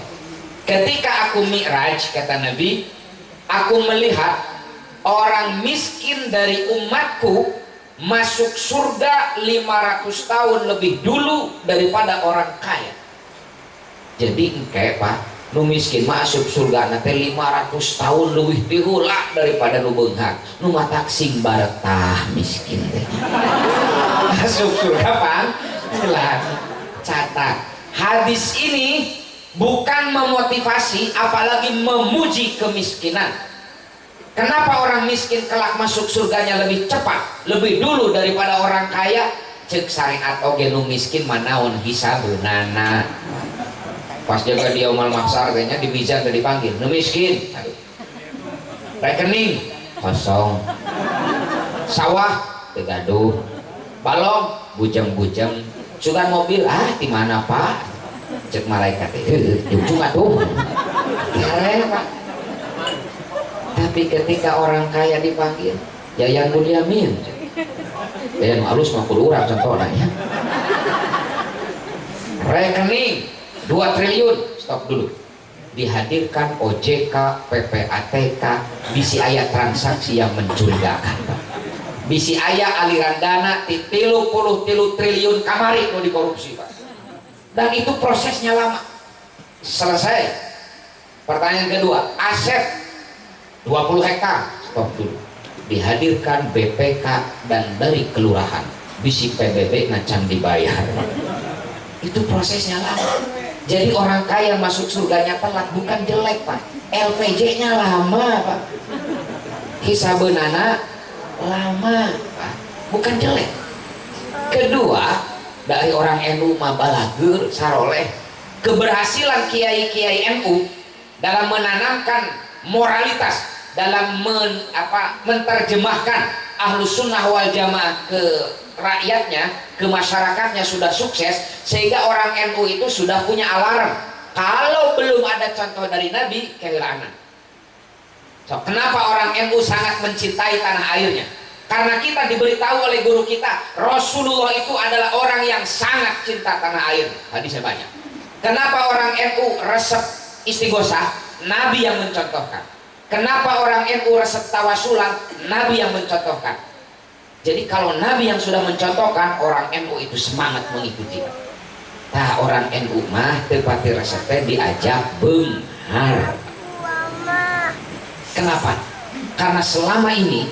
Ketika aku mi'raj, kata Nabi, aku melihat orang miskin dari umatku masuk surga 500 tahun lebih dulu daripada orang kaya. Jadi engke Pak, nu miskin masuk surga nanti 500 tahun lebih dihula daripada nu beunghar. Nu matak sing baretah miskin teh. Masuk surga Pak. Jelas. Catat. Hadis ini bukan memotivasi, apalagi memuji kemiskinan. Kenapa orang miskin kelak masuk surganya lebih cepat, lebih dulu daripada orang kaya? Cek syariat oge nu miskin manaon hisabeunana. Pas jaga dia umal maksar kayaknya di mizan tadi dipanggil, nu miskin. Aduh. Rekening kosong. Sawah tegaduh. Balong bujang-bujang. Sugan mobil di mana Pak? Cek malaikat cuma tuh. Pak. Tapi ketika orang kaya dipanggil, Yayan Bunyamin, Yayan halus mah kudu urang contohna ya. Rekening 2 triliun, stop dulu. Dihadirkan OJK, PPATK, bisi aya transaksi yang mencurigakan. Bisi aya aliran dana ti 30 triliun kamari mau dikorupsi Pak. Dan itu prosesnya lama. Selesai. Pertanyaan kedua, aset 20 hektar, stop dulu. Dihadirkan BPK dan dari kelurahan, bisi PBB nacan dibayar. Itu prosesnya lama. Jadi orang kaya masuk surganya telat bukan jelek Pak, LPG-nya lama Pak, hisabeunana lama Pak, bukan jelek. Kedua, dari orang NU mah balagur saroleh. Keberhasilan kiai-kiai NU dalam menanamkan moralitas, dalam menerjemahkan Ahlus Sunnah wal Jamaah ke rakyatnya, ke masyarakatnya sudah sukses, sehingga orang NU itu sudah punya alarm kalau belum ada contoh dari Nabi kehilangan. So, kenapa orang NU sangat mencintai tanah airnya? Karena kita diberitahu oleh guru kita, Rasulullah itu adalah orang yang sangat cinta tanah air. Hadisnya banyak. Kenapa orang NU resep istighosah? Nabi yang mencontohkan. Kenapa orang NU resep tawasulan? Nabi yang mencontohkan. Jadi kalau Nabi yang sudah mencontohkan, orang NU itu semangat mengikuti. Nah, orang NU mah tepati resepnya diajak beunghar. Kenapa? Karena selama ini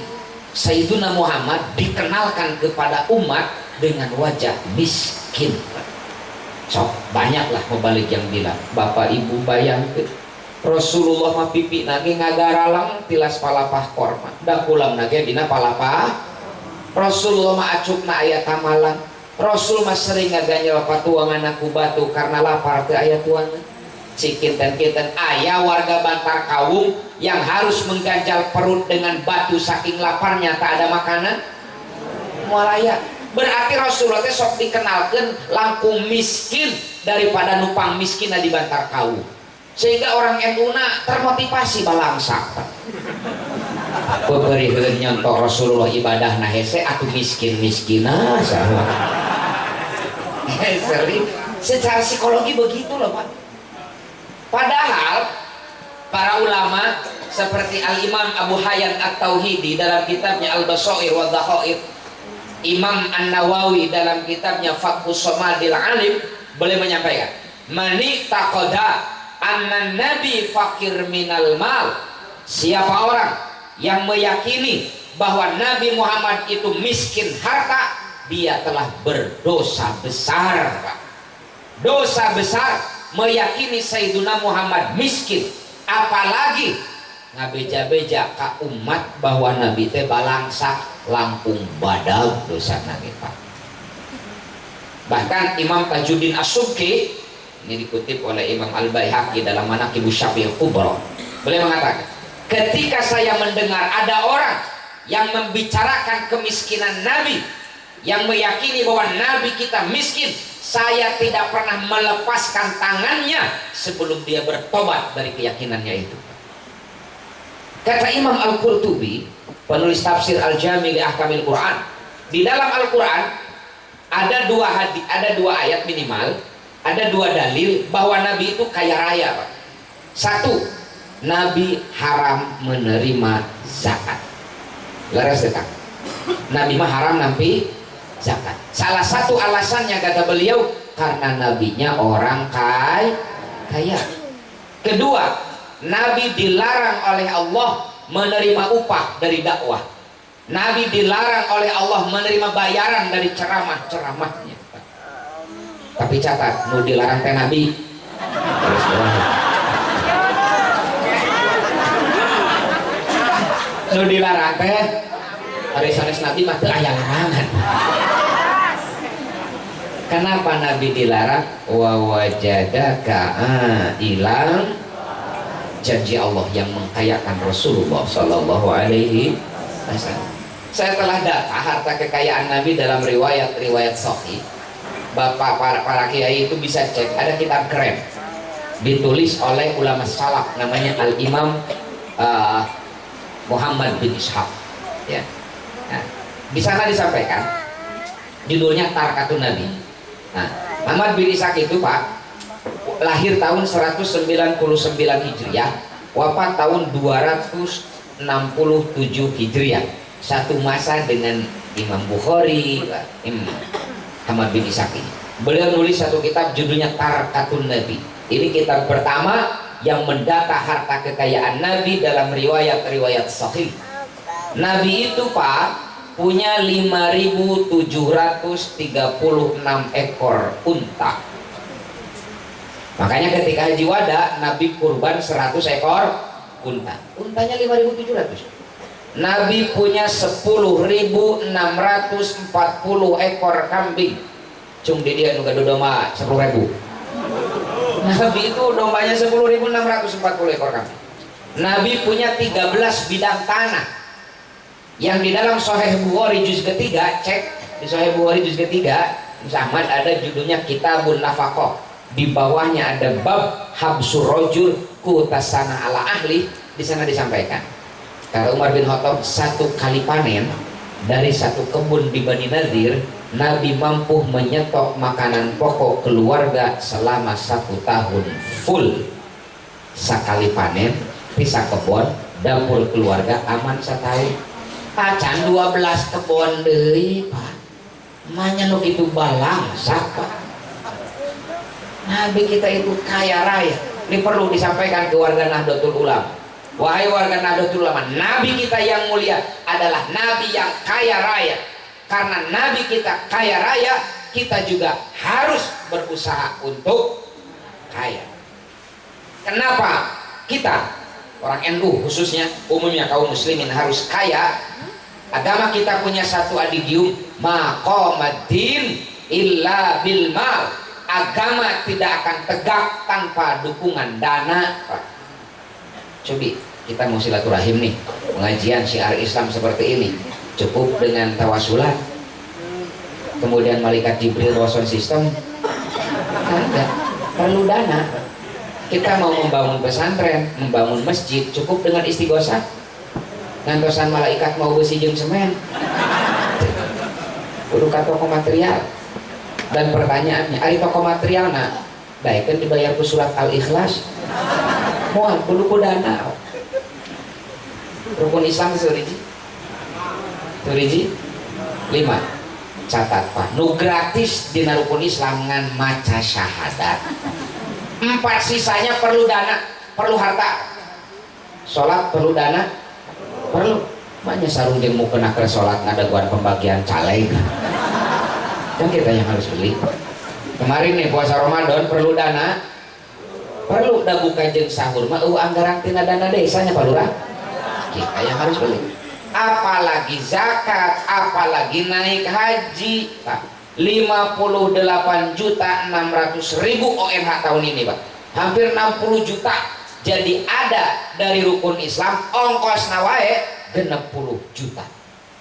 Sayyiduna Muhammad dikenalkan kepada umat dengan wajah miskin. Sok banyaklah mebalik yang bilang, Bapak Ibu bayangkeun Rasulullah mah pipi nage ngagaralang tilas palapah korma, da kulam nage dina palapah. Rasulullah mah acukna aya tamalan. Rasul mah sering ngaganyel patuangan aku batu karena lapar teu aya tuangan. Cikinten-kinten aya warga Bantar Kawung yang harus mengganjal perut dengan batu saking laparnya tak ada makanan. Mualaya. Berarti Rasulullah teh sok dikenalkeun langkung miskin daripada nupang miskin di Bantar Kawung. Sehingga orang NU na termotivasi balangsak. Beberieun nyontok Rasulullah ibadah nah hese atuh miskin-miskina sama. Secara psikologi begitu loh Pak. Padahal para ulama seperti Al-Imam Abu Hayyan At-Tauhidi dalam kitabnya Al-Basair wa Dhakhair, Imam An-Nawawi dalam kitabnya Fathus Samadil Alim boleh menyampaikan, mani taqada anna nabi fakir minal mal, siapa orang yang meyakini bahwa Nabi Muhammad itu miskin harta, dia telah berdosa besar. Dosa besar meyakini Sayyiduna Muhammad miskin, apalagi ngabeja-beja ka umat bahwa Nabi teh balangsak langkung badag dosa Nabi Pak. Bahkan Imam Tajuddin As-Subki, ini dikutip oleh Imam Al-Baihaqi dalam Manaqibus Syafi'il Kubra, beliau mengatakan, ketika saya mendengar ada orang yang membicarakan kemiskinan Nabi, yang meyakini bahwa Nabi kita miskin, saya tidak pernah melepaskan tangannya sebelum dia bertobat dari keyakinannya itu. Kata Imam Al-Qurtubi, penulis tafsir Al-Jami' li Ahkamil Quran, di dalam Al-Quran ada dua ayat minimal. Ada dua dalil bahwa Nabi itu kaya raya, Pak. Satu, Nabi haram menerima zakat. Leres dekat. Nabi mah haram nampi zakat. Salah satu alasannya kata beliau karena nabinya orang kaya. Kedua, Nabi dilarang oleh Allah menerima upah dari dakwah. Nabi dilarang oleh Allah menerima bayaran dari ceramah-ceramahnya. Tapi catat, nu dilarang teh Nabi. Nu dilarang teh hari sanes Nabi mah teu aya larangan. Kenapa Nabi dilarang? Wa wajadaka ilang, janji Allah yang mengkayakan Rasulullah Sallallahu Alaihi Wasallam. Saya telah data harta kekayaan Nabi dalam riwayat sahih. Bapak para kiai itu bisa cek, ada kitab keren ditulis oleh ulama salaf namanya Al Imam Muhammad bin Ishaq ya. Nah, di sana disampaikan judulnya Tarkatun Nabi. Nah, Muhammad bin Ishaq itu Pak lahir tahun 199 Hijriah, wafat tahun 267 Hijriah, satu masa dengan Imam Bukhari, Muhammad bin Ishaq ini. Beliau nulis satu kitab judulnya Tarkatun Nabi. Ini kitab pertama yang mendata harta kekayaan Nabi dalam riwayat-riwayat sahih. Nabi itu Pak punya 5.736 ekor unta. Makanya ketika Haji Wada Nabi kurban 100 ekor unta. Untanya 5.700. Nabi punya 10.640 ekor kambing. Cung di dia nuga domba 10.000. Nabi itu dombanya 10.640 ekor kambing. Nabi punya 13 bidang tanah. Yang di dalam Sahih Bukhari juz ketiga, cek di Sahih Bukhari juz ketiga, Ahmad ada judulnya Kitabun Nafaqah. Di bawahnya ada bab habsur rajul kutasana ala ahli. Di sana disampaikan kata Umar bin Khattab, satu kali panen dari satu kebun di Bani Nadir, Nabi mampu menyetok makanan pokok keluarga selama 1 tahun full. Sekali panen pisah kebun dapur keluarga aman setahun. Acan 12 kebun deui Pak, manya nu kitu balang saka. Nabi kita itu kaya raya. Ini perlu disampaikan ke warga Nahdlatul Ulama. Wahai warga Nahdlatul Ulama, Nabi kita yang mulia adalah Nabi yang kaya raya. Karena Nabi kita kaya raya, kita juga harus berusaha untuk kaya. Kenapa kita orang NU khususnya, umumnya kaum muslimin harus kaya? Agama kita punya satu adigium, maqamaddin illa bil mal. Agama tidak akan tegak tanpa dukungan dana. Cobi kita mau silaturahim nih, pengajian syiar Islam seperti ini, cukup dengan tawasulan kemudian malaikat Jibril wason sistem? Enggak, perlu dana. Kita mau membangun pesantren, membangun masjid, cukup dengan istighosah. Ngantosan malaikat mau besi jeung semen, kudu ka toko material. Dan pertanyaannya, ari toko material na baik kan dibayar ku surat Al-Ikhlas, moal kudu ku dana. Rukun Islam seuriji 5. Catat Pak, nu gratis dina rukun Islam ngan maca syahadat. 4 sisanya perlu dana, perlu harta. Sholat perlu dana, perlu. Makanya sarung jeung mukeun keur sholat ngadaguan pembagian caleg. Kan kita yang harus beli. Kemarin nih puasa Ramadan perlu dana, perlu da buka jeung sahur mah anggaran tina dana desanya Pak Lurah. Kita yang harus beli. Apalagi zakat, apalagi naik haji Pak. 58.600.000 OMH tahun ini Pak, hampir 60 juta. Jadi ada dari rukun Islam ongkos nawae 60 juta.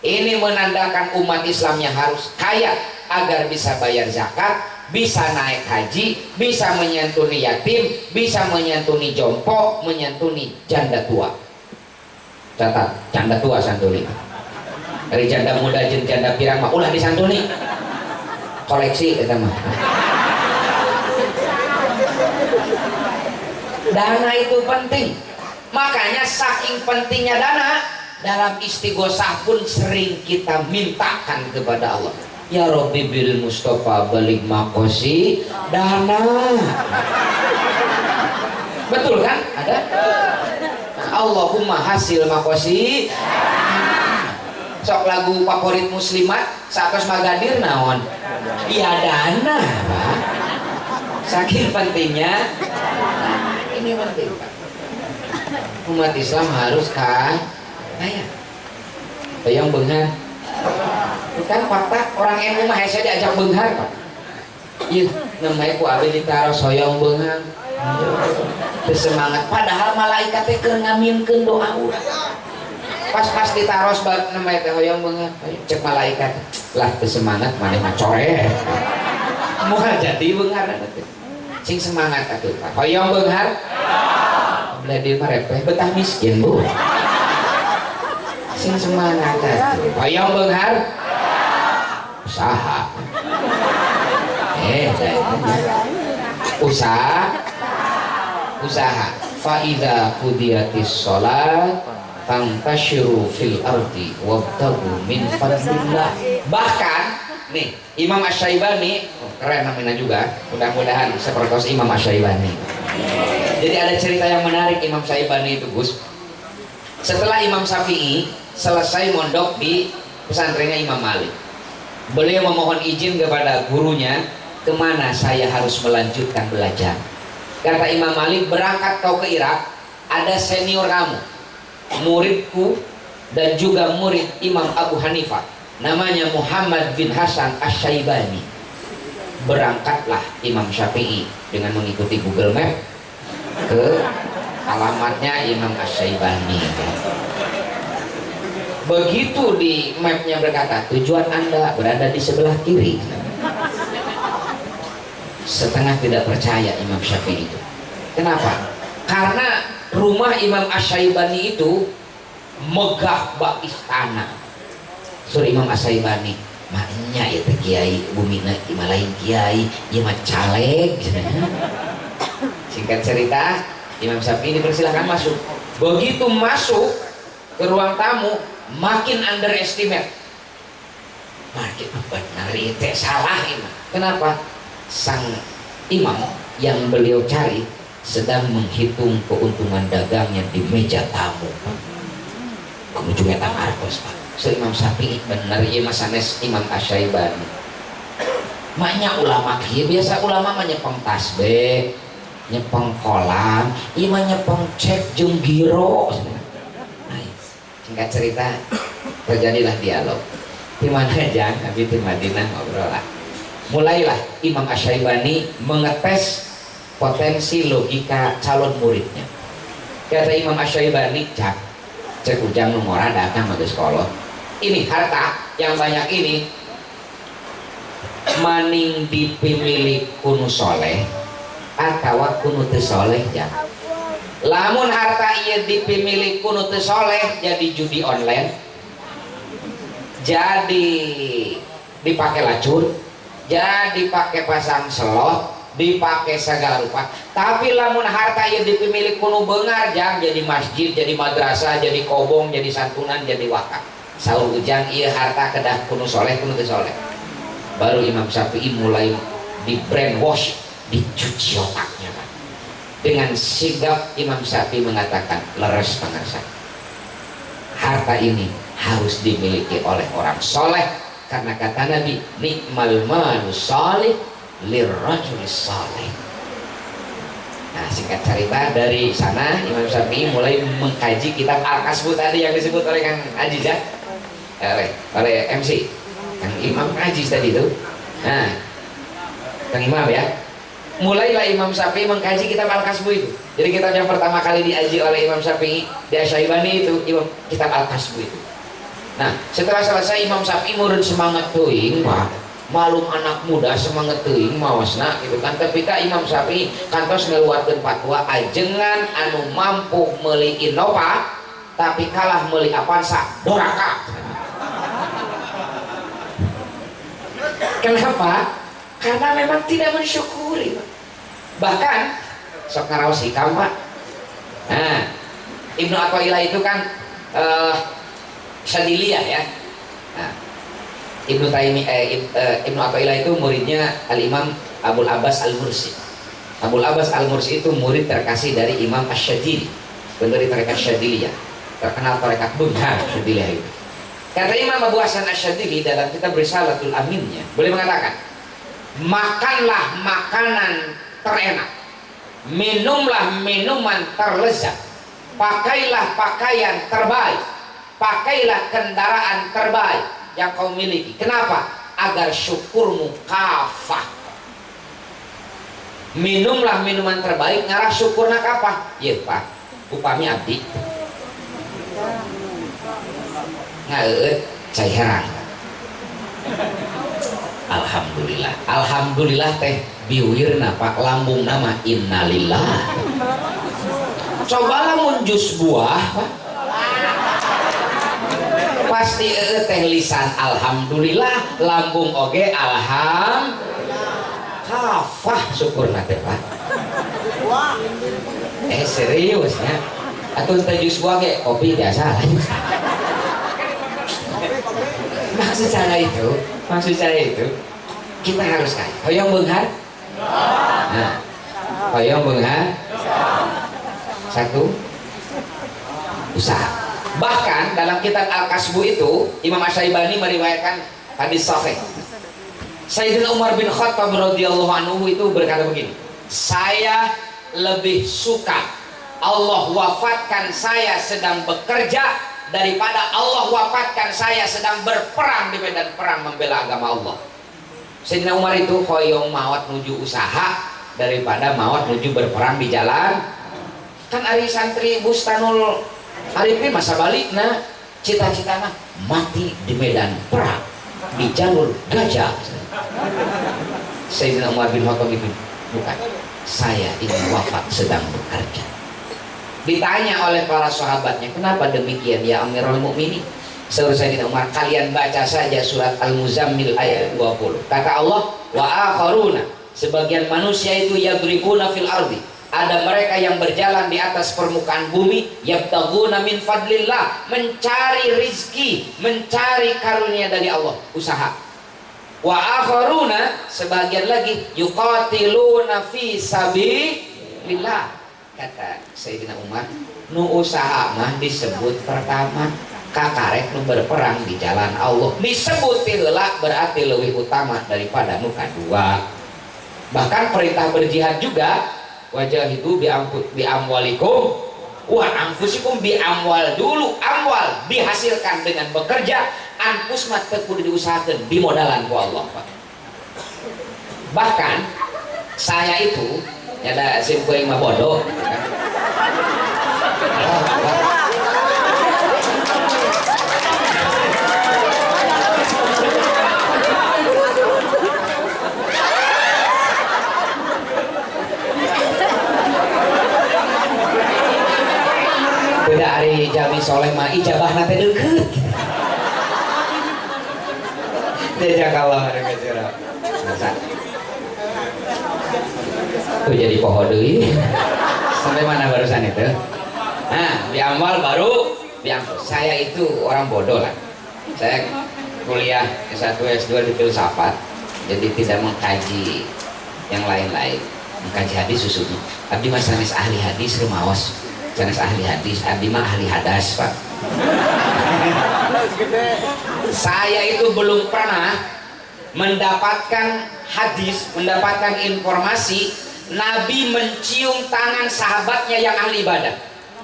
Ini menandakan umat Islamnya harus kaya agar bisa bayar zakat, bisa naik haji, bisa menyantuni yatim, bisa menyantuni jompo, menyantuni janda tua. Catat, janda tua santuni. Dari janda muda jeung janda pirang mah ulah disantuni. Koleksi eta mah. Dana itu penting. Makanya saking pentingnya dana, dalam istighosah pun sering kita mintakan kepada Allah. Ya Rabbi bil Mustafa balik makosi dana. Betul kan? Ada? Allahumma hasil makosi. Sok lagu favorit muslimat satos magadir naon? Iya dana, Pak. Saking pentingnya. Ini penting, Pak. Umat Islam harus kaya. Yang benghar. Bukan fakta orang emu mah hese diajak benghar, Pak. Iya, namanya ku abdi ditaros hoyong benghar. Semangat padahal malaikat teh keur ngaminkeun doa urang. Pas ditaros bab namanya teh hoyong benghar. Cek malaikat, lah teu semangat maneh mah core. Moal jadi benghar teh. Sing semangat atuh, Pak. Hoyong benghar. Beladir mah repeh betah miskin, Bu. Sing semangat atuh. Hoyong benghar. Usaha. Usaha. Fa idza qudiyatis shalat fantashiru fil ardi wabtagu min fadlillah. Bahkan nih Imam Asy-Syaibani keren namanya juga, mudah-mudahan seperti Imam Asy-Syaibani. Jadi ada cerita yang menarik Imam Syaibani itu, Gus. Setelah Imam Syafi'i selesai mondok di pesantrennya Imam Malik, beliau memohon izin kepada gurunya, kemana saya harus melanjutkan belajar. Kata Imam Malik, berangkat kau ke Irak, ada senior kamu, muridku dan juga murid Imam Abu Hanifah, namanya Muhammad bin Hasan Asy-Syaibani. Berangkatlah Imam Syafi'i dengan mengikuti Google Map ke alamatnya Imam Asy-Syaibani. Begitu di mapnya berkata tujuan Anda berada di sebelah kiri. Setengah tidak percaya Imam Syafi'i itu. Kenapa? Karena rumah Imam Asy-Syaibani itu megah bak istana. Sur Imam Asy-Syaibani, maknya ya teh kiai, bumina imah lain kiai, ieu mah caleg. Singkat cerita, Imam Syafi'i dipersilahkan masuk. Begitu masuk ke ruang tamu, makin underestimate. Makin benar itu salah imam. Kenapa? Sang imam yang beliau cari sedang menghitung keuntungan dagangnya di meja tamu. Kamu juga tak artos, Pak. So Imam Syafi'i benar ieu mah sanes Imam Asy-Syaibani. Maknya ulama kieu biasa ulama mah nyepeng tasbih, nyepeng kolam, ieu mah nyepeng cek jeung giro. Singkat cerita, terjadilah dialog. Di mana aja, Nabi di Madinah ngobrol lah. Mulailah Imam Asy-Syaibani mengetes potensi logika calon muridnya. Kata Imam Asy-Syaibani, cek ujang numora datang ke sekolah. Ini harta yang banyak ini maning dipilih kunu soleh atau kunu teu soleh jang. Lamun harta ieu dipilih kunu teu soleh jadi judi online, jadi dipakai lacur, jadi pakai pasang selot, dipakai segala rupa. Tapi lamun harta ieu dipilih kunu beungar jang, jadi masjid, jadi madrasah, jadi kobong, jadi santunan, jadi wakaf. Saur ujang ieu harta kedah kunu soleh kunu teu soleh. Baru Imam Syafi'i mulai di brainwash, dicuci otaknya, Pak. Dengan sigap Imam Syafi'i mengatakan, leres pangarsa, harta ini harus dimiliki oleh orang soleh, karena kata Nabi, nikmal malu soleh lirrajul soleh. Nah, singkat cerita dari sana Imam Syafi'i mulai mengkaji kitab Al-Kasbu tadi yang disebut oleh Kang Aziz ya, oleh MC Kang Imam Aziz tadi itu. Nah, Kang Imam ya, mulailah Imam Syafi'i mengkaji kitab Al-Kasbu itu. Jadi kitab yang pertama kali diaji oleh Imam Syafi'i di Asy-Syaibani itu kitab Al-Kasbu itu. Nah, setelah selesai Imam Syafi'i meureun semangat teuing, Pak. Malum anak muda semangat teuing maosna gitu kan. Tapi ka Imam Syafi'i kantos ngaluarkeun fatwa ajengan anu mampu meuli Innova tapi kalah meuli Avanza doraka. Kenapa? Karena memang tidak mensyukuri. Bahkan sok ngaraos hikam, Pak, Nah, Ibnu Athaillah itu kan Syadiliyah ya. Nah, Ibnu Athaillah itu muridnya Al-Imam Abul Abbas Al-Mursi. Abul Abbas Al-Mursi itu murid terkasih dari Imam Asy-Syadzili, pendiri tarekat Syadziliyah, terkenal tarekat Buddha Syadziliyah itu. Kata Imam Abu Hasan Asy-Syadzili dalam kitab Risalatul Aminnya, boleh mengatakan, makanlah makanan terenak, minumlah minuman terlezat, pakailah pakaian terbaik, pakailah kendaraan terbaik yang kau miliki. Kenapa? Agar syukurmu kafah. Minumlah minuman terbaik, ngarah syukurna kafah. Iya Pak, upami abdi ngaeut cai herang. Alhamdulillah, alhamdulillah teh biwirna Pak, lambung nama innalillah. Coba lamun jus buah Pak, pasti teh lisan alhamdulillah, lambung oge kafah syukur nate Pak. Seriusnya atau teh jus buah ge kopi biasa lah. Maksud saya itu kita harus kaya hoyong beunghar. Nah, hoyong beunghar satu usaha. Bahkan dalam kitab Al-Kasbu itu Imam Asy-Syaibani meriwayatkan hadis sahih. Sayyidina Umar bin Khattab radhiyallahu anhu itu berkata begini, saya lebih suka Allah wafatkan saya sedang bekerja daripada Allah wafatkan saya sedang berperang di medan perang membela agama Allah. Sayyidina Umar itu hoyong maot nuju usaha daripada maot nuju berperang di jalan. Kan ari santri Bustanul Arifin masa balik nah cita-citana mati di medan perang di jalur gajah. Sayyidina Umar bin Khattab itu bukan, saya ingin wafat sedang bekerja. Ditanya oleh para sahabatnya, kenapa demikian ya Amirul Mukminin? Saur Sayyidina Umar, kalian baca saja surat Al-Muzammil ayat 20. Kata Allah, wa akharuna, sebagian manusia itu yadribuna fil ardi, ada mereka yang berjalan di atas permukaan bumi, yabtaghuna min fadlillah, mencari rizki, mencari karunia dari Allah, usaha. Wa akharuna, sebagian lagi yuqatiluna fi sabilillah. Kata Sayyidina Umar, nu usaha mah disebut pertama, kakarek nu berperang di jalan Allah disebut heula, berarti lebih utama daripada nu kadua. Bahkan perintah berjihad juga, wajahidu bi amwalikum wa anfusikum, bi amwal dulu, amwal dihasilkan dengan bekerja, anfus mah teu kudu diusahakeun, dimodalan ku Allah Pak. Bahkan saya itu ada sim kuring mah bodoh. Beda hari Jami Soleh mah ijabahna teh deukeut. Jazakallah khairan katsiran. Tuh jadi pohon deui. Sampai mana barusan itu? Nah, di awal baru saya itu orang bodoh lah. Saya kuliah S1 S2 di filsafat, jadi tidak mengkaji yang lain-lain, mengkaji hadis susunya. Abdi mah sanes ahli hadis rumaos, sanes ahli hadis, abdi mah ahli hadas Pak. Saya itu belum pernah mendapatkan hadis, mendapatkan informasi Nabi mencium tangan sahabatnya yang ahli ibadah.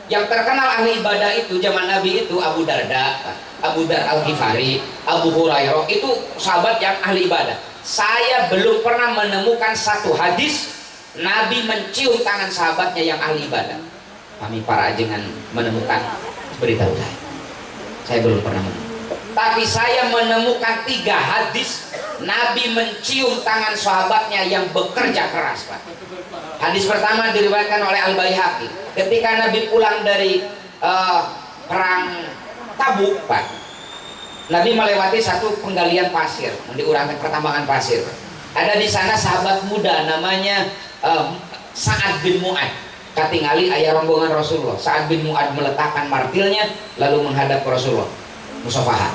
Yang terkenal ahli ibadah itu zaman Nabi itu Abu Darda, Abu Dar Al-Ghifari, Abu Hurairah, itu sahabat yang ahli ibadah. Saya belum pernah menemukan satu hadis Nabi mencium tangan sahabatnya yang ahli ibadah. Kami para ajengan menemukan, beritahu saya belum pernah menemukan. Tapi saya menemukan 3 hadis Nabi mencium tangan sahabatnya yang bekerja keras Pak. Hadis pertama diriwayatkan oleh Al-Baihaqi, ketika Nabi pulang dari perang Tabuk Pak, Nabi melewati satu penggalian pasir, diurangkan pertambangan pasir. Ada di sana sahabat muda namanya Sa'ad bin Mu'ad. katingali ayah rombongan Rasulullah. Sa'ad bin Mu'ad meletakkan martilnya lalu menghadap ke Rasulullah musafaha.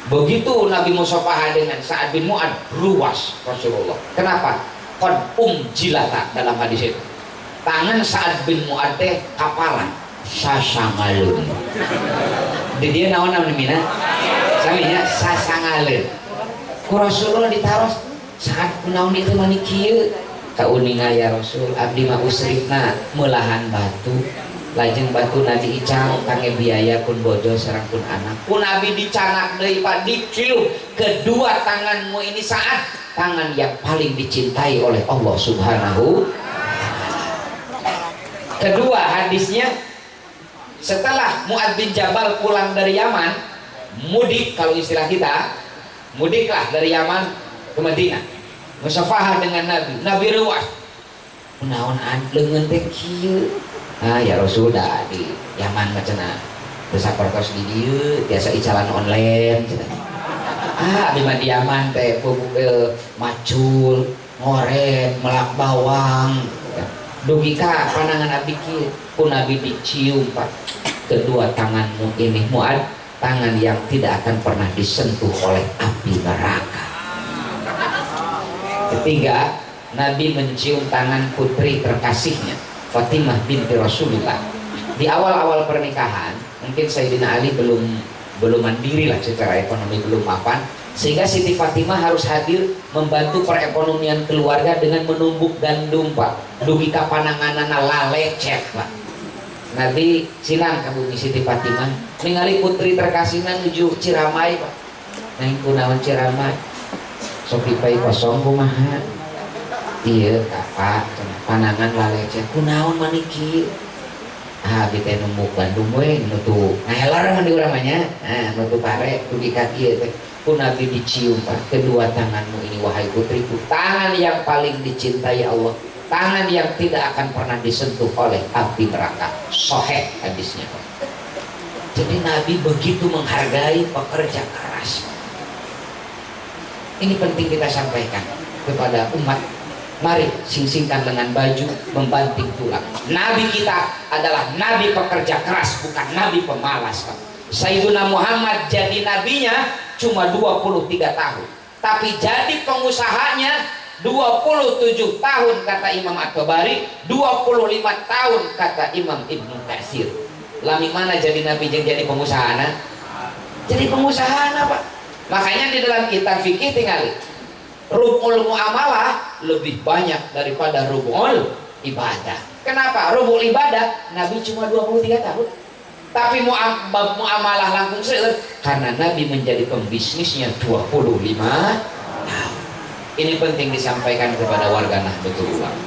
Begitu Nabi musafaha dengan Sa'ad bin Mu'ad, ruas Rasulullah. Kenapa? Qad jilata dalam hadis itu. Tangan Sa'ad bin Mu'ad teh kapalan sasangalun. Di dia naon mina? Saminya sasangalun. Ku Rasulullah ditaros saat kunaon itu mani kieu kauninga ya Rasul abdi mah usrifna melahan batu lajeng batu nadi icang kangge biaya kun bojo sareng kun anak kun abi dicanak deui Pak dikieu kedua tanganmu ini saat tangan yang paling dicintai oleh Allah Subhanahu. Kedua hadisnya setelah Mu'ad bin Jabal pulang dari Yaman mudik, kalau istilah kita mudiklah dari Yaman ke Madinah musafahah dengan Nabi ruas kunaon leungeun teh kieu ya Rasul da di Yaman macana bisa pertos di dieu biasa icalan online abdi mah di Yaman teh macul ngoret melak bawang dugi ka panangan abdi kieu ku Nabi dicium Pak kedua tanganmu ini Mu'ad tangan yang tidak akan pernah disentuh oleh api neraka. Ketiga, Nabi mencium tangan putri terkasihnya Fatimah binti Rasulullah. Di awal-awal pernikahan mungkin Sayyidina Ali belum mandiri lah secara ekonomi, belum mapan, sehingga Siti Fatimah harus hadir membantu perekonomian keluarga dengan menumbuk gandum Pak. Dugi kapananganana lalecet Pak. Nabi silang ka bumi Siti Fatimah ningali putri terkasihna nuju Ciramai Pak. Neng kunaon Ciramai sok dipai kosong kumaha ieu Pak panangan lalecet kunaon maniki abdi teh numbuk Bandung we nutu ngahelar mah di urang mah nya nutu pare dugi ka kieu teh ku Nabi dicium Pak kedua tanganmu ini wahai putriku tangan yang paling dicintai Allah tangan yang tidak akan pernah disentuh oleh api neraka. Sahih hadisnya. Jadi Nabi begitu menghargai pekerja keras. Ini penting kita sampaikan kepada umat. Mari sing-singkan lengan baju, membanting tulang. Nabi kita adalah Nabi pekerja keras, bukan Nabi pemalas. Sayyiduna Muhammad jadi nabinya cuma 23 tahun, tapi jadi pengusahanya 27 tahun kata Imam At-Tabari, 25 tahun kata Imam Ibnu Katsir. Lami mana jadi nabi yang jadi pengusaha? Jadi pengusaha Pak. Makanya di dalam kitab fikih tinggal rubul muamalah lebih banyak daripada rubul ibadah. Kenapa? Rubul ibadah Nabi cuma 23 tahun. Tapi muamalah langsung karena Nabi menjadi pembisnisnya 25 tahun. Ini penting disampaikan kepada warga Nahdlatul Ulama.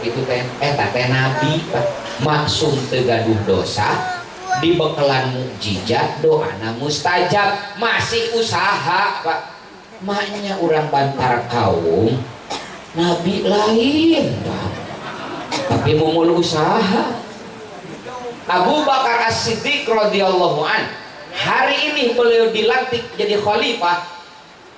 Itu teh Nabi Pak maksum tegaduh dosa dibekelan mukjizat doana mustajab masih usaha Pak. Maknya orang bantar kaum Nabi lain Pak. Tapi mau usaha. Abu Bakar As-Siddiq radhiyallahu an hari ini beliau dilantik jadi khalifah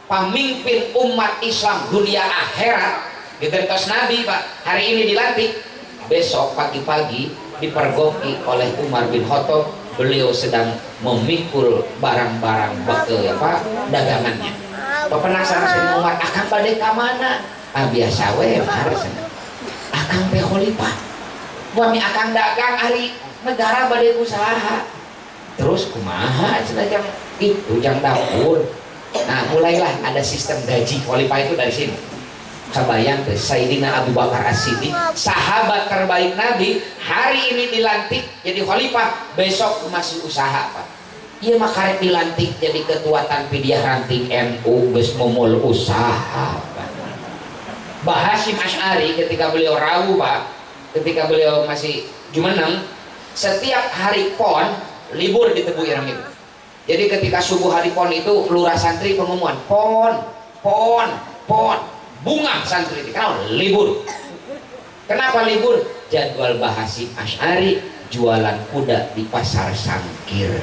pemimpin umat Islam dunia akhirat ditertos Nabi Pak. Hari ini dilantik, besok pagi-pagi dipergoki oleh Umar bin Khattab. Beliau sedang memikul barang-barang dagangannya. Penasaran sama Umar, akang bade ka mana? Biasa we harus. Akang teh khalifah. Wami akang dagang hari negara bade usaha. Terus kumaha cenah itu jang dapur. Nah mulailah ada sistem gaji khalifah itu dari sini. Kabayang ke Sayyidina Abu Bakar As-Siddiq sahabat terbaik Nabi hari ini dilantik jadi khalifah, besok masih usaha Pak. Iya mah karek dilantik jadi ketua tanpa dia ranting NU geus momol usaha Pak. Mbah Hasyim Asy'ari ketika beliau rawuh Pak, ketika beliau masih jumeneng, setiap hari pon libur di Tebu Ireng itu. Jadi ketika subuh hari pon itu lurah santri pengumuman pon bunga santri itu kenapa libur. Kenapa libur? Jadwal Mbah Hasyim Asy'ari jualan kuda di pasar Sangkir.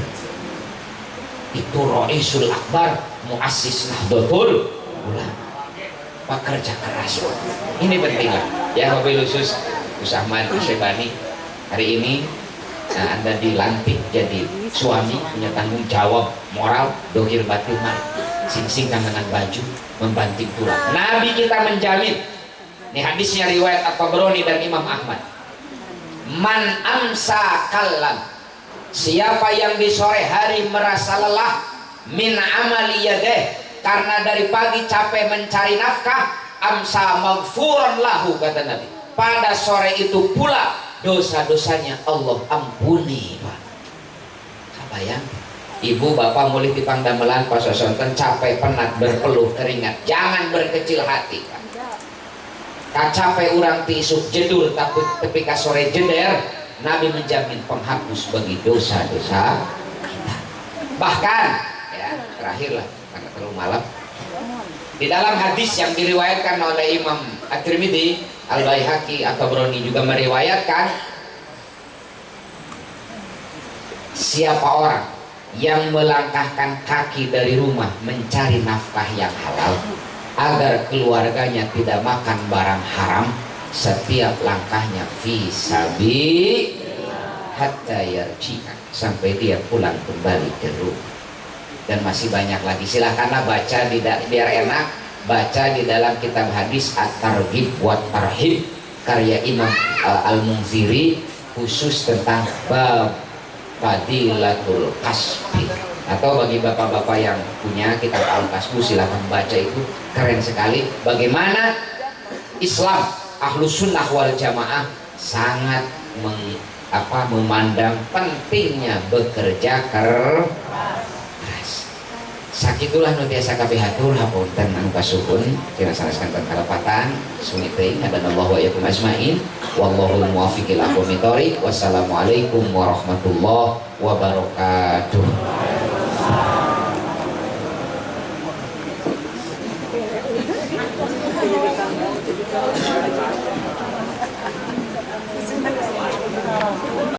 Itu Raisul Akbar muassis Nahdlatul Ulama. Pekerja keras. Ini penting lah ya Bapak khusus Gus Ahmad Syebani hari ini Anda dilantik jadi suami, punya tanggung jawab moral dohir batin mah sing-sing kangenan baju membanting tulang. Nabi kita menjamin, ini hadisnya riwayat At-Tabrani dan Imam Ahmad, man amsa kallam, siapa yang di sore hari merasa lelah min amali yadeh, karena dari pagi capek mencari nafkah, amsa maghfuran lahu, kata Nabi, pada sore itu pula dosa-dosanya Allah ampuni. Pak, kabayang ibu bapak mulai dipangdamelan pas sonten capek penat berpeluh keringat, jangan berkecil hati, Pak. Kacape orang tisuk jedur tapi ka sore jeder, Nabi menjamin penghapus bagi dosa-dosa kita. Bahkan ya terakhirlah karena terlalu malam, di dalam hadis yang diriwayatkan oleh Imam At-Tirmidzi, Al-Baihaqi, At-Tabrani juga meriwayatkan, siapa orang yang melangkahkan kaki dari rumah mencari nafkah yang halal agar keluarganya tidak makan barang haram, setiap langkahnya fisabi hatta yarji'an, sampai dia pulang kembali ke rumah. Dan masih banyak lagi, silahkanlah baca biar enak, baca di dalam kitab hadis At-Targhib wa Tarhib karya Imam Al-Munziri, khusus tentang bab Fadilatul Kasbi. Atau bagi bapak-bapak yang punya kitab Al-Kasbu, silahkan baca, itu keren sekali bagaimana Islam Ahlus Sunnah wal Jamaah sangat memandang pentingnya bekerja keras. Sakitulah nu biasa kabeh hatur hapunten anu kasuhun, kira saneskan tan kalepatan suni teuing hadanallahu wa iyyakum ajmain, wallahul muwaffiq ila aqwamit thoriq. Wassalamualaikum warahmatullahi wabarakatuh.